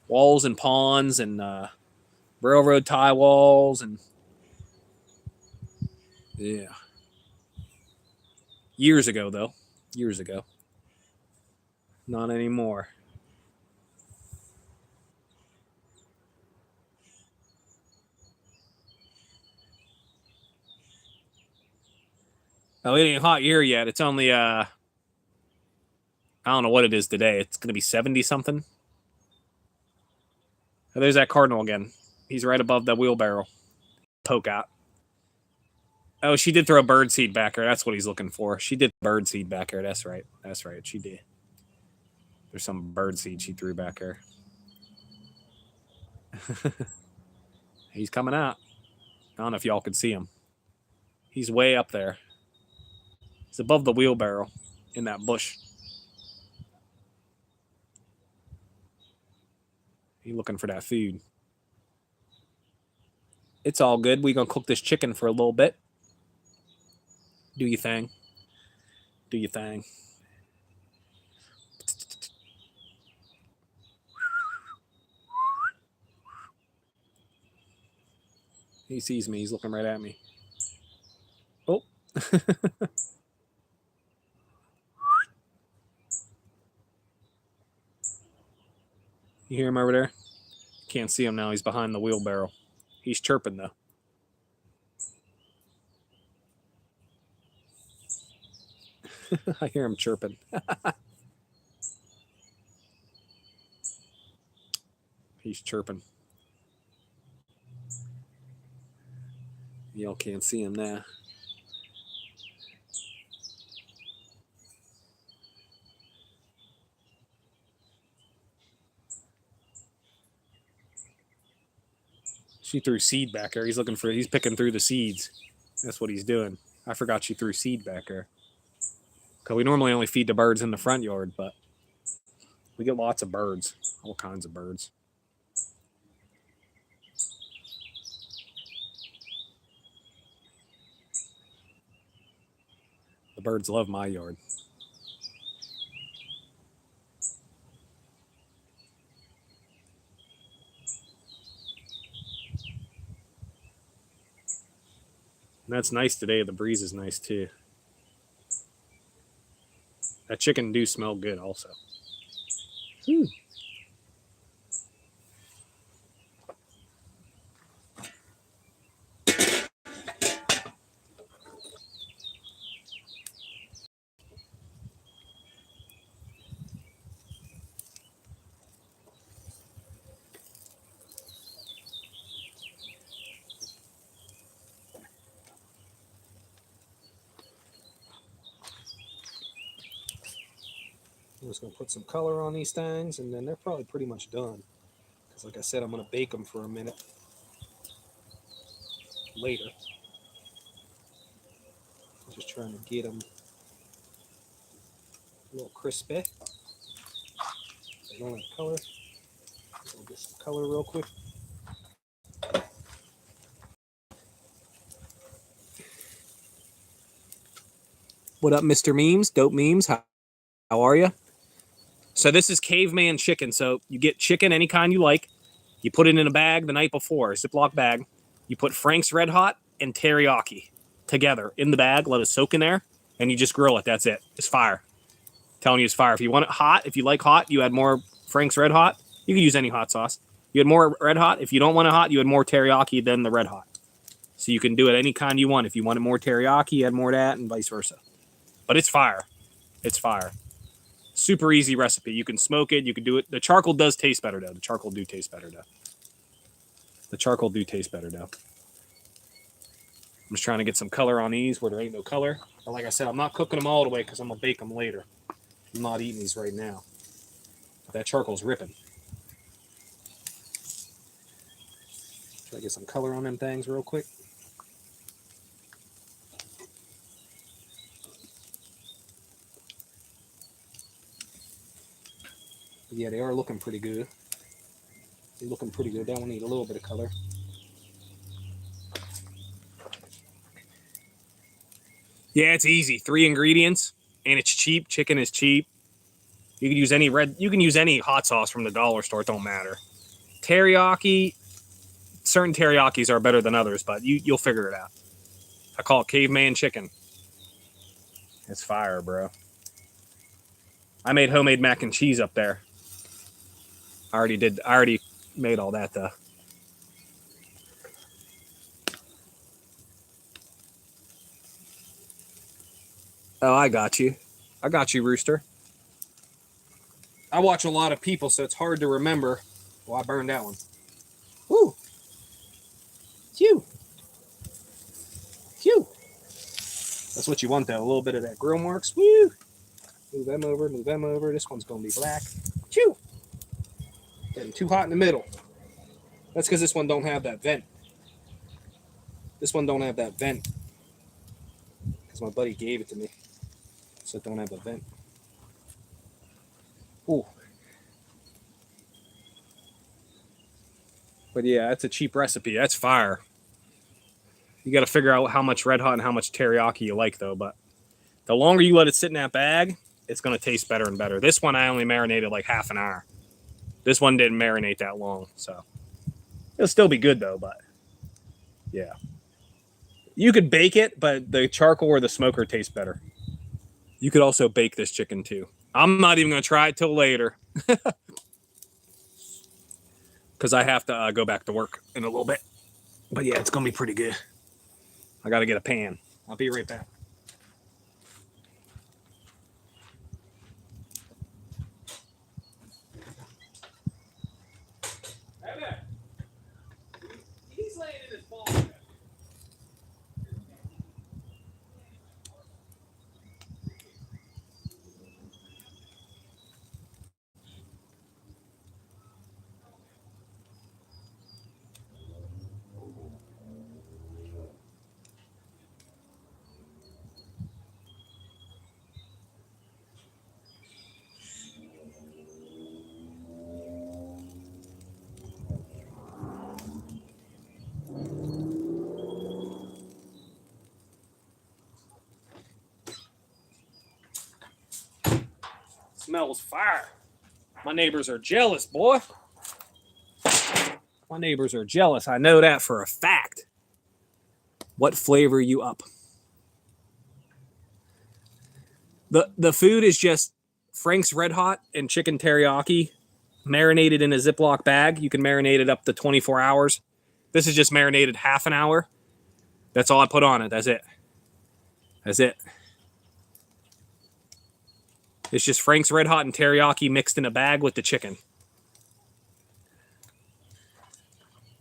Walls and ponds and railroad tie walls and yeah. Years ago, though. Years ago. Not anymore. Oh, it ain't hot here yet. It's only I don't know what it is today. It's gonna be 70 something. Oh, there's that cardinal again. He's right above the wheelbarrow. Poke out. Oh, she did throw a bird seed back there. That's what he's looking for. She did bird seed back there. That's right. That's right. She did. There's some bird seed she threw back there. He's coming out. I don't know if y'all can see him. He's way up there. He's above the wheelbarrow in that bush. He's looking for that food. It's all good. We're going to cook this chicken for a little bit. Do your thing. Do your thing. He sees me. He's looking right at me. Oh. You hear him over there? Can't see him now. He's behind the wheelbarrow. He's chirping, though. I hear him chirping. He's chirping. Y'all can't see him now. She threw seed back there. He's picking through the seeds. That's what he's doing. I forgot she threw seed back there. Because we normally only feed the birds in the front yard, but we get lots of birds. All kinds of birds. The birds love my yard. And that's nice today. The breeze is nice too. That chicken do smell good also. I'm just going to put some color on these things, and then they're probably pretty much done. Because like I said, I'm going to bake them for a minute later. I'm just trying to get them a little crispy. They don't have color. I'll get some color real quick. What up, Mr. Memes? Dope Memes. How are you? So this is caveman chicken. So you get chicken any kind you like. You put it in a bag the night before, a Ziploc bag. You put Frank's Red Hot and teriyaki together in the bag. Let it soak in there, and you just grill it. That's it. It's fire. I'm telling you, it's fire. If you want it hot, if you like hot, you add more Frank's Red Hot. You can use any hot sauce. You add more Red Hot. If you don't want it hot, you add more teriyaki than the Red Hot. So you can do it any kind you want. If you want it more teriyaki, add more of that, and vice versa. But it's fire. It's fire. Super easy recipe. You can smoke it. You can do it. The charcoal does taste better, though. The charcoal do taste better, though. I'm just trying to get some color on these where there ain't no color. But like I said, I'm not cooking them all the way because I'm going to bake them later. I'm not eating these right now. But that charcoal's ripping. Try to get some color on them things real quick. Yeah, they are looking pretty good. They're looking pretty good. That one need a little bit of color. Yeah, it's easy. 3 ingredients, and it's cheap. Chicken is cheap. You can use any hot sauce from the dollar store. It don't matter. Teriyaki, certain teriyakis are better than others, but you'll figure it out. I call it caveman chicken. It's fire, bro. I made homemade mac and cheese up there. I already made all that though. Oh, I got you, Rooster. I watch a lot of people, so it's hard to remember. Well, I burned that one. Woo! Phew! Phew! That's what you want, though. A little bit of that grill marks. Woo! Move them over, move them over. This one's going to be black. Phew! Getting too hot in the middle. That's because this one don't have that vent. This one don't have that vent. Because my buddy gave it to me. So it don't have a vent. Ooh. But yeah, that's a cheap recipe. That's fire. You got to figure out how much Red Hot and how much teriyaki you like, though. But the longer you let it sit in that bag, it's going to taste better and better. This one I only marinated like half an hour. This one didn't marinate that long, so it'll still be good, though. But yeah, you could bake it, but the charcoal or the smoker tastes better. You could also bake this chicken, too. I'm not even going to try it till later. Because I have to go back to work in a little bit. But yeah, it's going to be pretty good. I got to get a pan. I'll be right back. He's laying in his ball. Smells fire. My neighbors are jealous, boy. My neighbors are jealous. I know that for a fact. What flavor you up? The food is just Frank's Red Hot and chicken teriyaki marinated in a Ziploc bag. You can marinate it up to 24 hours. This is just marinated half an hour. That's all I put on it. That's it. That's it. It's just Frank's Red Hot and teriyaki mixed in a bag with the chicken.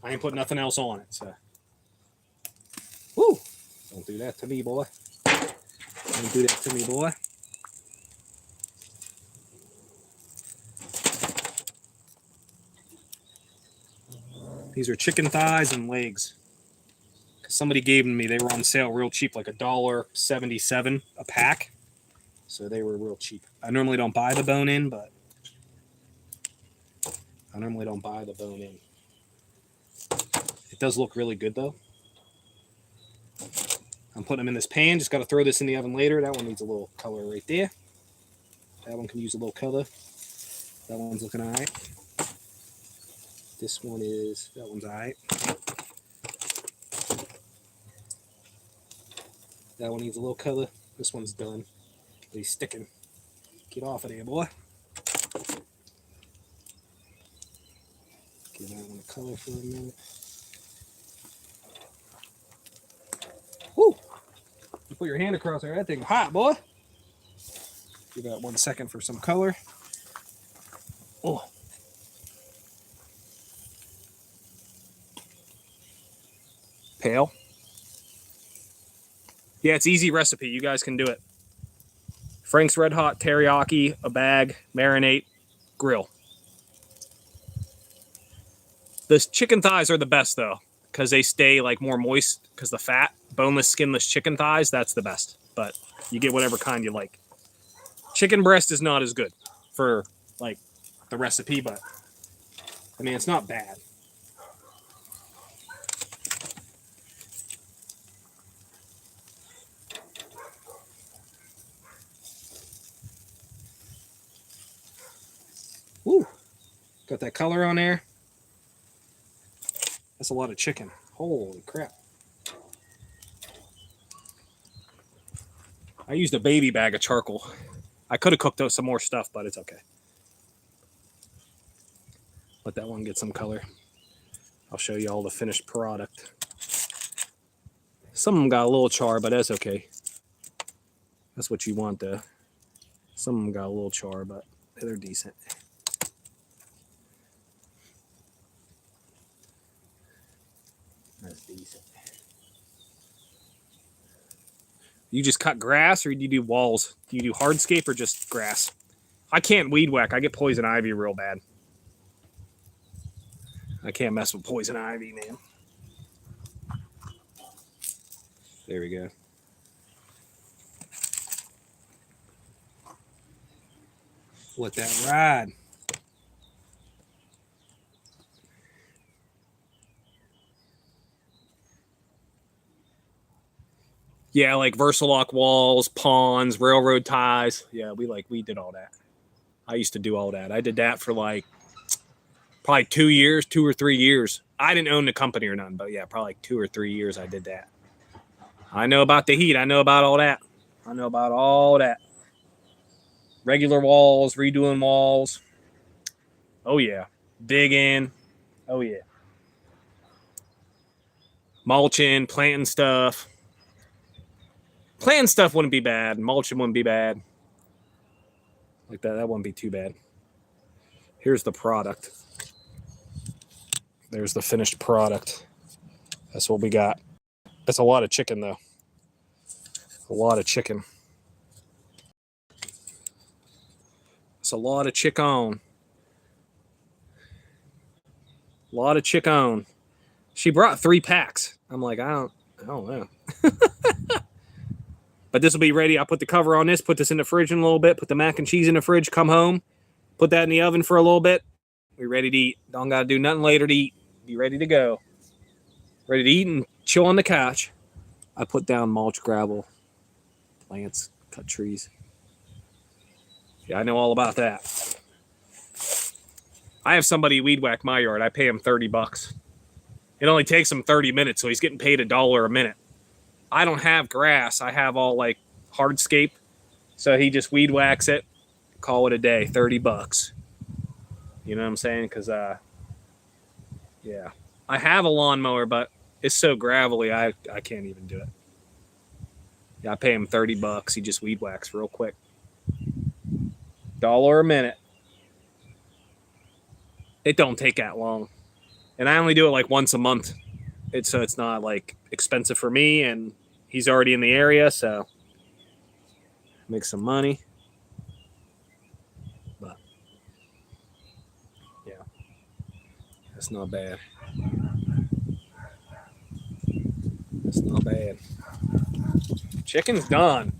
I ain't put nothing else on it, so. Woo! Don't do that to me, boy. Don't do that to me, boy. These are chicken thighs and legs. Somebody gave them to me. They were on sale real cheap, like $1.77 a pack. So they were real cheap. I normally don't buy the bone in, but it does look really good, though. I'm putting them in this pan. Just got to throw this in the oven later. That one needs a little color right there. That one can use a little color. That one's looking all right. This one is, that one's all right. That one needs a little color. This one's done. He's sticking. Get off of there, boy. Get that one a color for a minute. Woo! You put your hand across there. That thing's hot, boy. Give that 1 second for some color. Oh. Pale. Yeah, it's easy recipe. You guys can do it. Frank's Red Hot, teriyaki, a bag, marinate, grill. The chicken thighs are the best, though, because they stay like more moist because the fat, boneless, skinless chicken thighs, that's the best. But you get whatever kind you like. Chicken breast is not as good for like the recipe, but I mean, it's not bad. Woo! Got that color on there. That's a lot of chicken. Holy crap. I used a baby bag of charcoal. I could have cooked out some more stuff, but it's okay. Let that one get some color. I'll show you all the finished product. Some of them got a little char, but that's okay. That's what you want, though. Some of them got a little char, but they're decent. That's decent. You just cut grass, or do you do walls? Do you do hardscape or just grass? I can't weed whack. I get poison ivy real bad. I can't mess with poison ivy, man. There we go. Let that ride. Yeah, like Versalock walls, ponds, railroad ties. Yeah, we did all that. I used to do all that. I did that for like probably 2 years, 2 or 3 years. I didn't own the company or nothing, but yeah, probably like 2 or 3 years I did that. I know about the heat. I know about all that. I know about all that. Regular walls, redoing walls. Oh, yeah. Digging. Oh, yeah. Mulching, planting stuff. Planting stuff wouldn't be bad. Mulching wouldn't be bad. Like that. That wouldn't be too bad. Here's the product. There's the finished product. That's what we got. That's a lot of chicken, though. A lot of chicken. It's a lot of chicken. A lot of chicken. She brought 3 packs. I'm like, I don't know. But this will be ready. I'll put the cover on this, put this in the fridge in a little bit, put the mac and cheese in the fridge, come home, put that in the oven for a little bit. We're ready to eat. Don't got to do nothing later to eat. Be ready to go. Ready to eat and chill on the couch. I put down mulch, gravel, plants, cut trees. Yeah, I know all about that. I have somebody weed whack my yard. I pay him $30. It only takes him 30 minutes, so he's getting paid $1 a minute. I don't have grass. I have all like hardscape. So he just weed whacks it, call it a day, $30. You know what I'm saying? Because yeah, I have a lawnmower, but it's so gravelly, I can't even do it. Yeah, I pay him $30. He just weed whacks real quick. $1 a minute. It don't take that long, and I only do it like once a month. So it's not like expensive for me, and he's already in the area, so make some money. But yeah, that's not bad. That's not bad. Chicken's done.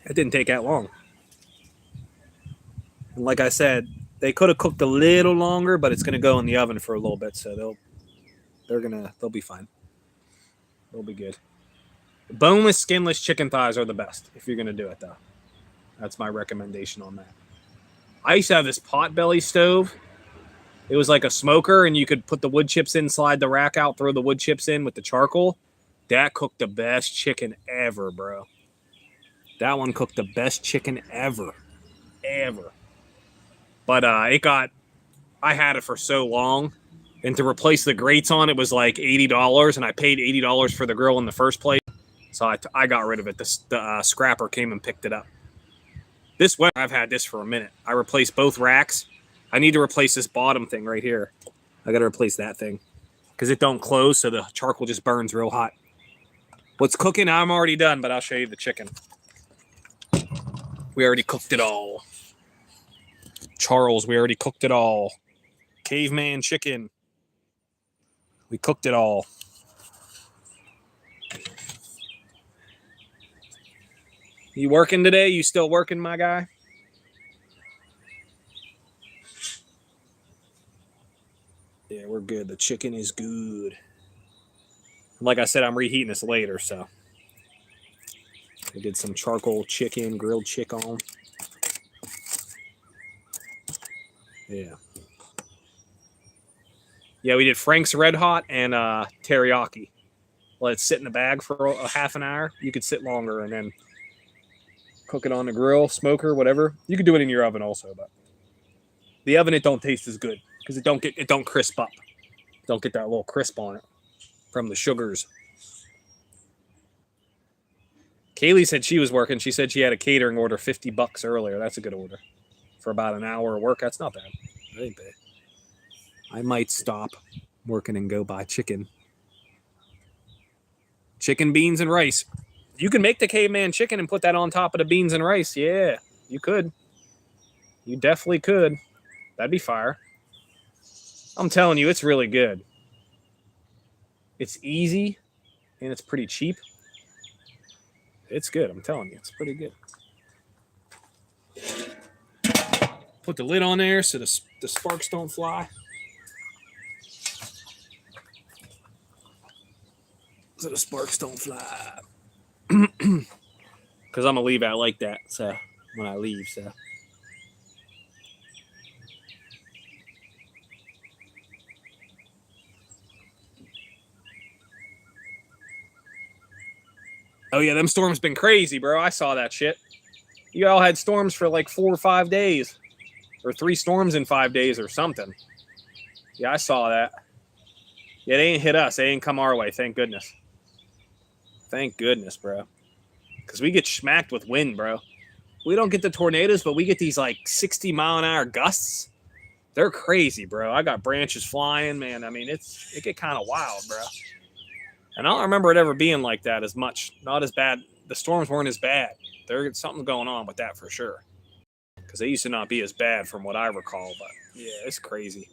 It didn't take that long. And like I said, they could have cooked a little longer, but it's gonna go in the oven for a little bit, so they'll be fine. They'll be good. Boneless, skinless chicken thighs are the best if you're gonna do it, though. That's my recommendation on that. I used to have this potbelly stove. It was like a smoker, and you could put the wood chips in, slide the rack out, throw the wood chips in with the charcoal. That cooked the best chicken ever, bro. That one cooked the best chicken ever. Ever. But I had it for so long, and to replace the grates on it was like $80, and I paid $80 for the grill in the first place. So I got rid of it. The scrapper came and picked it up. This winter, I've had this for a minute. I replaced both racks. I need to replace this bottom thing right here. I got to replace that thing because it don't close, so the charcoal just burns real hot. What's cooking? I'm already done, but I'll show you the chicken. We already cooked it all. Charles, we already cooked it all. Caveman chicken. We cooked it all. You working today? You still working, my guy? Yeah, we're good. The chicken is good. Like I said, I'm reheating this later, so I did some charcoal chicken, grilled chicken. Yeah. Yeah, we did Frank's Red Hot and teriyaki. Let it sit in the bag for a half an hour. You could sit longer and then cook it on the grill, smoker, whatever. You could do it in your oven also, but the oven, it don't taste as good because it don't crisp up. Don't get that little crisp on it from the sugars. Kaylee said she was working. She said she had a catering order, $50 earlier. That's a good order for about an hour of work. That's not bad. That ain't bad. I might stop working and go buy chicken. Chicken, beans, and rice. You can make the caveman chicken and put that on top of the beans and rice. Yeah, you could. You definitely could. That'd be fire. I'm telling you, it's really good. It's easy, and it's pretty cheap. It's good. I'm telling you, it's pretty good. Put the lid on there so the sparks don't fly. So the sparks don't fly. Because I'm going to leave out like that. So when I leave, so. Oh, yeah, them storms been crazy, bro. I saw that shit. You all had storms for like 4 or 5 days. Or 3 storms in 5 days or something. Yeah, I saw that. Yeah, they ain't hit us. They ain't come our way. Thank goodness. Thank goodness, bro. Because we get smacked with wind, bro. We don't get the tornadoes, but we get these like 60-mile-an-hour gusts. They're crazy, bro. I got branches flying, man. I mean, it get kind of wild, bro. And I don't remember it ever being like that as much. Not as bad. The storms weren't as bad. There's something going on with that for sure. Because they used to not be as bad from what I recall. But yeah, it's crazy.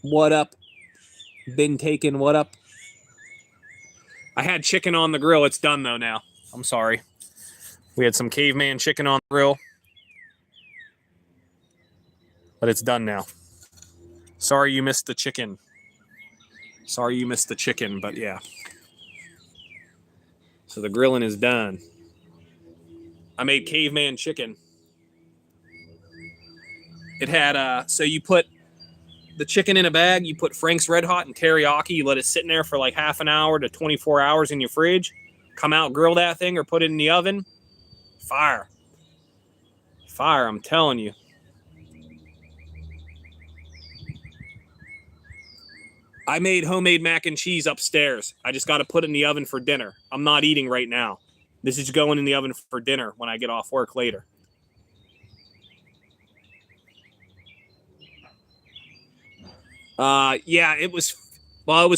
What up? Been taken. What up? I had chicken on the grill. It's done though now. I'm sorry. We had some caveman chicken on the grill. But it's done now. Sorry you missed the chicken. Sorry you missed the chicken, but yeah. So the grilling is done. I made caveman chicken. It had so you put the chicken in a bag, you put Frank's Red Hot and teriyaki, you let it sit in there for like half an hour to 24 hours in your fridge. Come out, grill that thing or put it in the oven. Fire. Fire, I'm telling you. I made homemade mac and cheese upstairs. I just got to put it in the oven for dinner. I'm not eating right now. This is going in the oven for dinner when I get off work later. Yeah, it was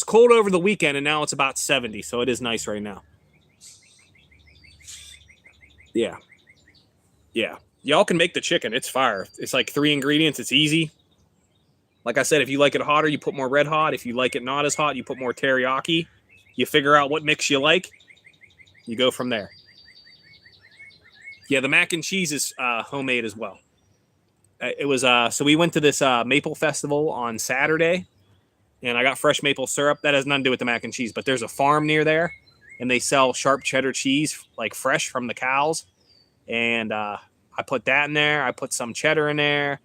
cold over the weekend and now it's about 70, so it is nice right now. Yeah. Yeah. Y'all can make the chicken. It's fire. It's like 3 ingredients. It's easy. Like I said, if you like it hotter, you put more Red Hot. If you like it not as hot, you put more teriyaki. You figure out what mix you like. You go from there. Yeah, the mac and cheese is homemade as well. It was so we went to this maple festival on Saturday, and I got fresh maple syrup. That has nothing to do with the mac and cheese, but there's a farm near there, and they sell sharp cheddar cheese like fresh from the cows. And I put that in there. I put some cheddar in there.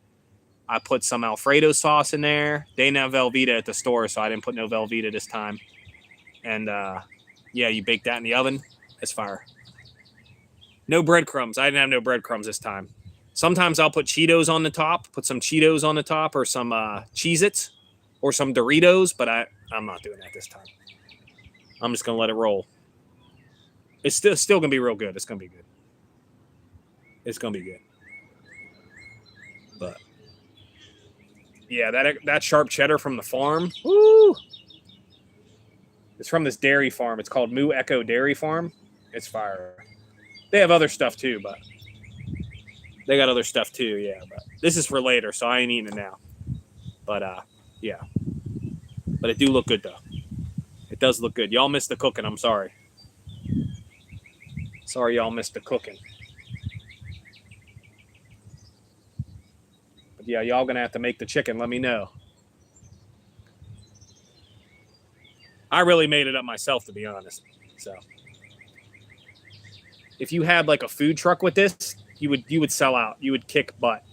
I put some Alfredo sauce in there. They didn't have Velveeta at the store, so I didn't put no Velveeta this time. And yeah, you bake that in the oven. It's fire. No breadcrumbs. I didn't have no breadcrumbs this time. Sometimes I'll put Cheetos on the top, put some Cheetos on the top, or some Cheez-Its, or some Doritos, but I'm not doing that this time. I'm just going to let it roll. It's still going to be real good. It's going to be good. It's going to be good. But yeah, that sharp cheddar from the farm. Woo! It's from this dairy farm. It's called Moo Echo Dairy Farm. It's fire. They have other stuff too, but they got other stuff too, yeah. But this is for later, so I ain't eating it now. But yeah. But it do look good though. It does look good. Y'all missed the cooking. I'm sorry. Sorry y'all missed the cooking. But yeah, y'all gonna have to make the chicken. Let me know. I really made it up myself, to be honest. So if you had like a food truck with this, you would sell out. You would kick butt.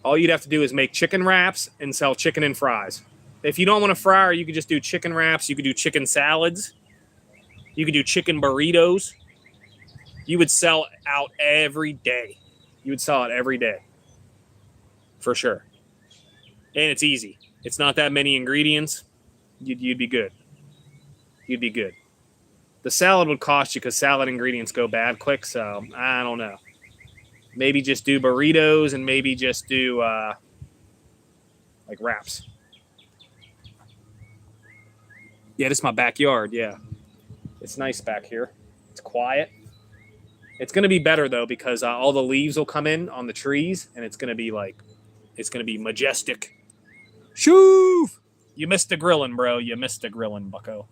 All you'd have to do is make chicken wraps and sell chicken and fries. If you don't want to fry, you could just do chicken wraps. You could do chicken salads. You could do chicken burritos. You would sell out every day. You would sell it every day. For sure. And it's easy. It's not that many ingredients. You'd be good. You'd be good. The salad would cost you because salad ingredients go bad quick, so I don't know. Maybe just do burritos and maybe just do like wraps. Yeah, this is my backyard, yeah. It's nice back here. It's quiet. It's going to be better, though, because all the leaves will come in on the trees, and it's going to be majestic. Shoo! You missed the grilling, bro. You missed the grilling, bucko.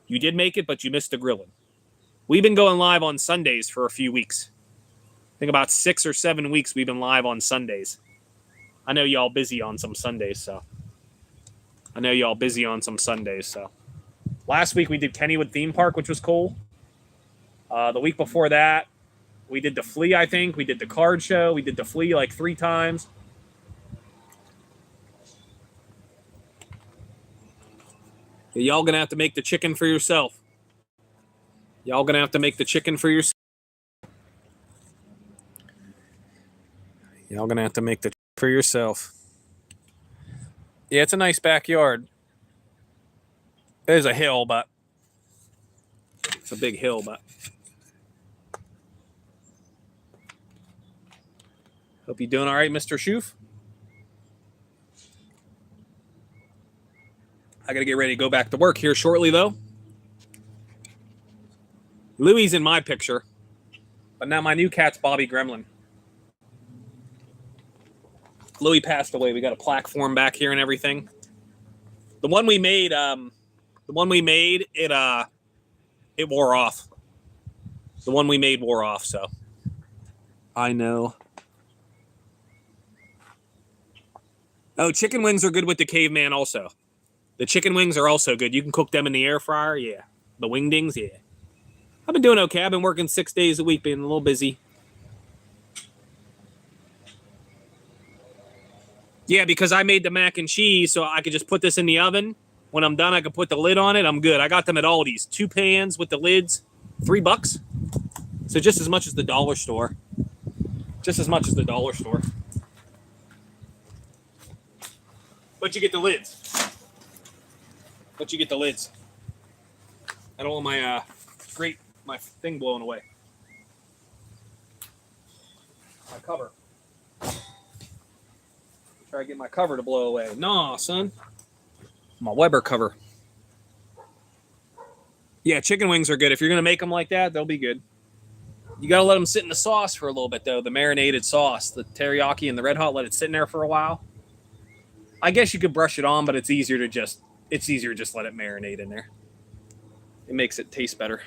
You did make it, but you missed the grilling. We've been going live on Sundays for a few weeks. I think about 6 or 7 weeks we've been live on Sundays. I know y'all busy on some Sundays, so. Last week we did Kennywood Theme Park, which was cool. The week before that, we did the Flea, I think. We did the card show. We did the Flea like 3 times. Y'all gonna have to make the chicken for yourself. Y'all gonna have to make the chicken for yourself. Y'all gonna have to make the chicken for yourself. Yeah, it's a nice backyard. There's a hill, but it's a big hill, but hope you're doing all right, Mr. Shoof. I got to get ready to go back to work here shortly, though. Louie's in my picture, but now my new cat's Bobby Gremlin. Louie passed away. We got a plaque for him back here and everything. The one we made, it wore off. The one we made wore off, so. I know. Oh, chicken wings are good with the caveman also. The chicken wings are also good. You can cook them in the air fryer, yeah. The wingdings, yeah. I've been doing okay. I've been working 6 days a week, being a little busy. Yeah, because I made the mac and cheese, so I could just put this in the oven. When I'm done, I can put the lid on it. I'm good. I got them at Aldi's. 2 pans with the lids, $3. So just as much as the dollar store. Just as much as the dollar store. But you get the lids. But you get the lids. I don't want my my thing blown away. My cover. Try to get my cover to blow away. Nah, son. My Weber cover. Yeah, chicken wings are good. If you're going to make them like that, they'll be good. You got to let them sit in the sauce for a little bit, though. The marinated sauce, the teriyaki and the red hot, let it sit in there for a while. I guess you could brush it on, but it's easier to just let it marinate in there. It makes it taste better.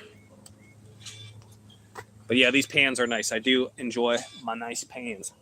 But yeah, these pans are nice. I do enjoy my nice pans.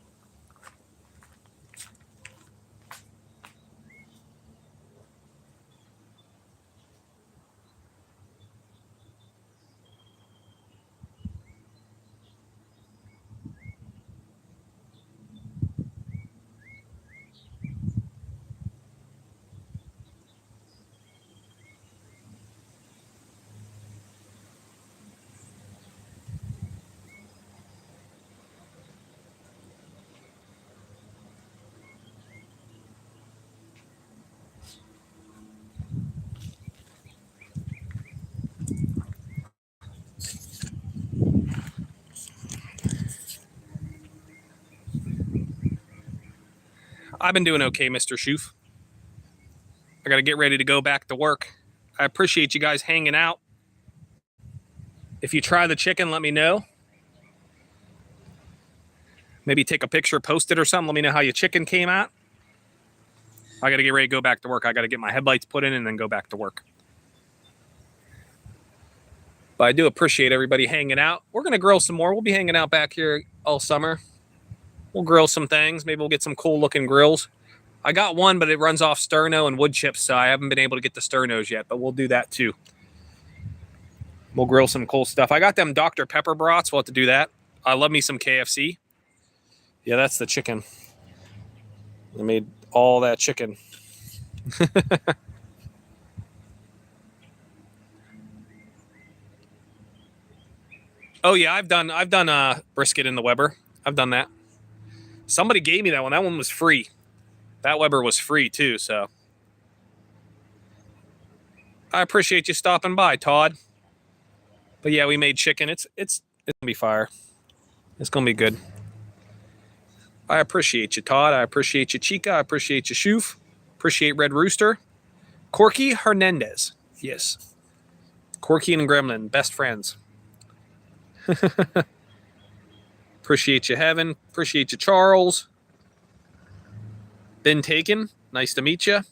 I've been doing okay, Mr. Shoof. I got to get ready to go back to work. I appreciate you guys hanging out. If you try the chicken, let me know. Maybe take a picture, post it or something. Let me know how your chicken came out. I got to get ready to go back to work. I got to get my headlights put in and then go back to work. But I do appreciate everybody hanging out. We're going to grill some more. We'll be hanging out back here all summer. We'll grill some things. Maybe we'll get some cool looking grills. I got one, but it runs off sterno and wood chips, so I haven't been able to get the sternos yet, but we'll do that too. We'll grill some cool stuff. I got them Dr. Pepper brats. We'll have to do that. I love me some KFC. Yeah, that's the chicken. I made all that chicken. Oh yeah, I've done brisket in the Weber. I've done that. Somebody gave me that one. That one was free. That Weber was free too, so I appreciate you stopping by, Todd. But yeah, we made chicken. It's gonna be fire. It's gonna be good. I appreciate you, Todd. I appreciate you, Chica. I appreciate you, Shoof. Appreciate Red Rooster. Corky Hernandez. Yes. Corky and Gremlin, best friends. Appreciate you, Heaven. Appreciate you, Charles. Been taken. Nice to meet you. I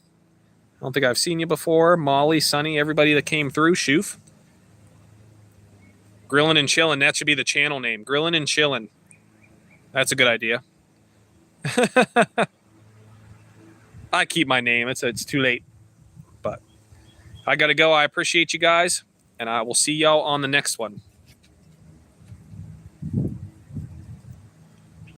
don't think I've seen you before. Molly, Sonny, everybody that came through. Shoof. Grillin' and Chillin'. That should be the channel name. Grillin' and Chillin'. That's a good idea. I keep my name. It's too late. But I got to go. I appreciate you guys. And I will see y'all on the next one.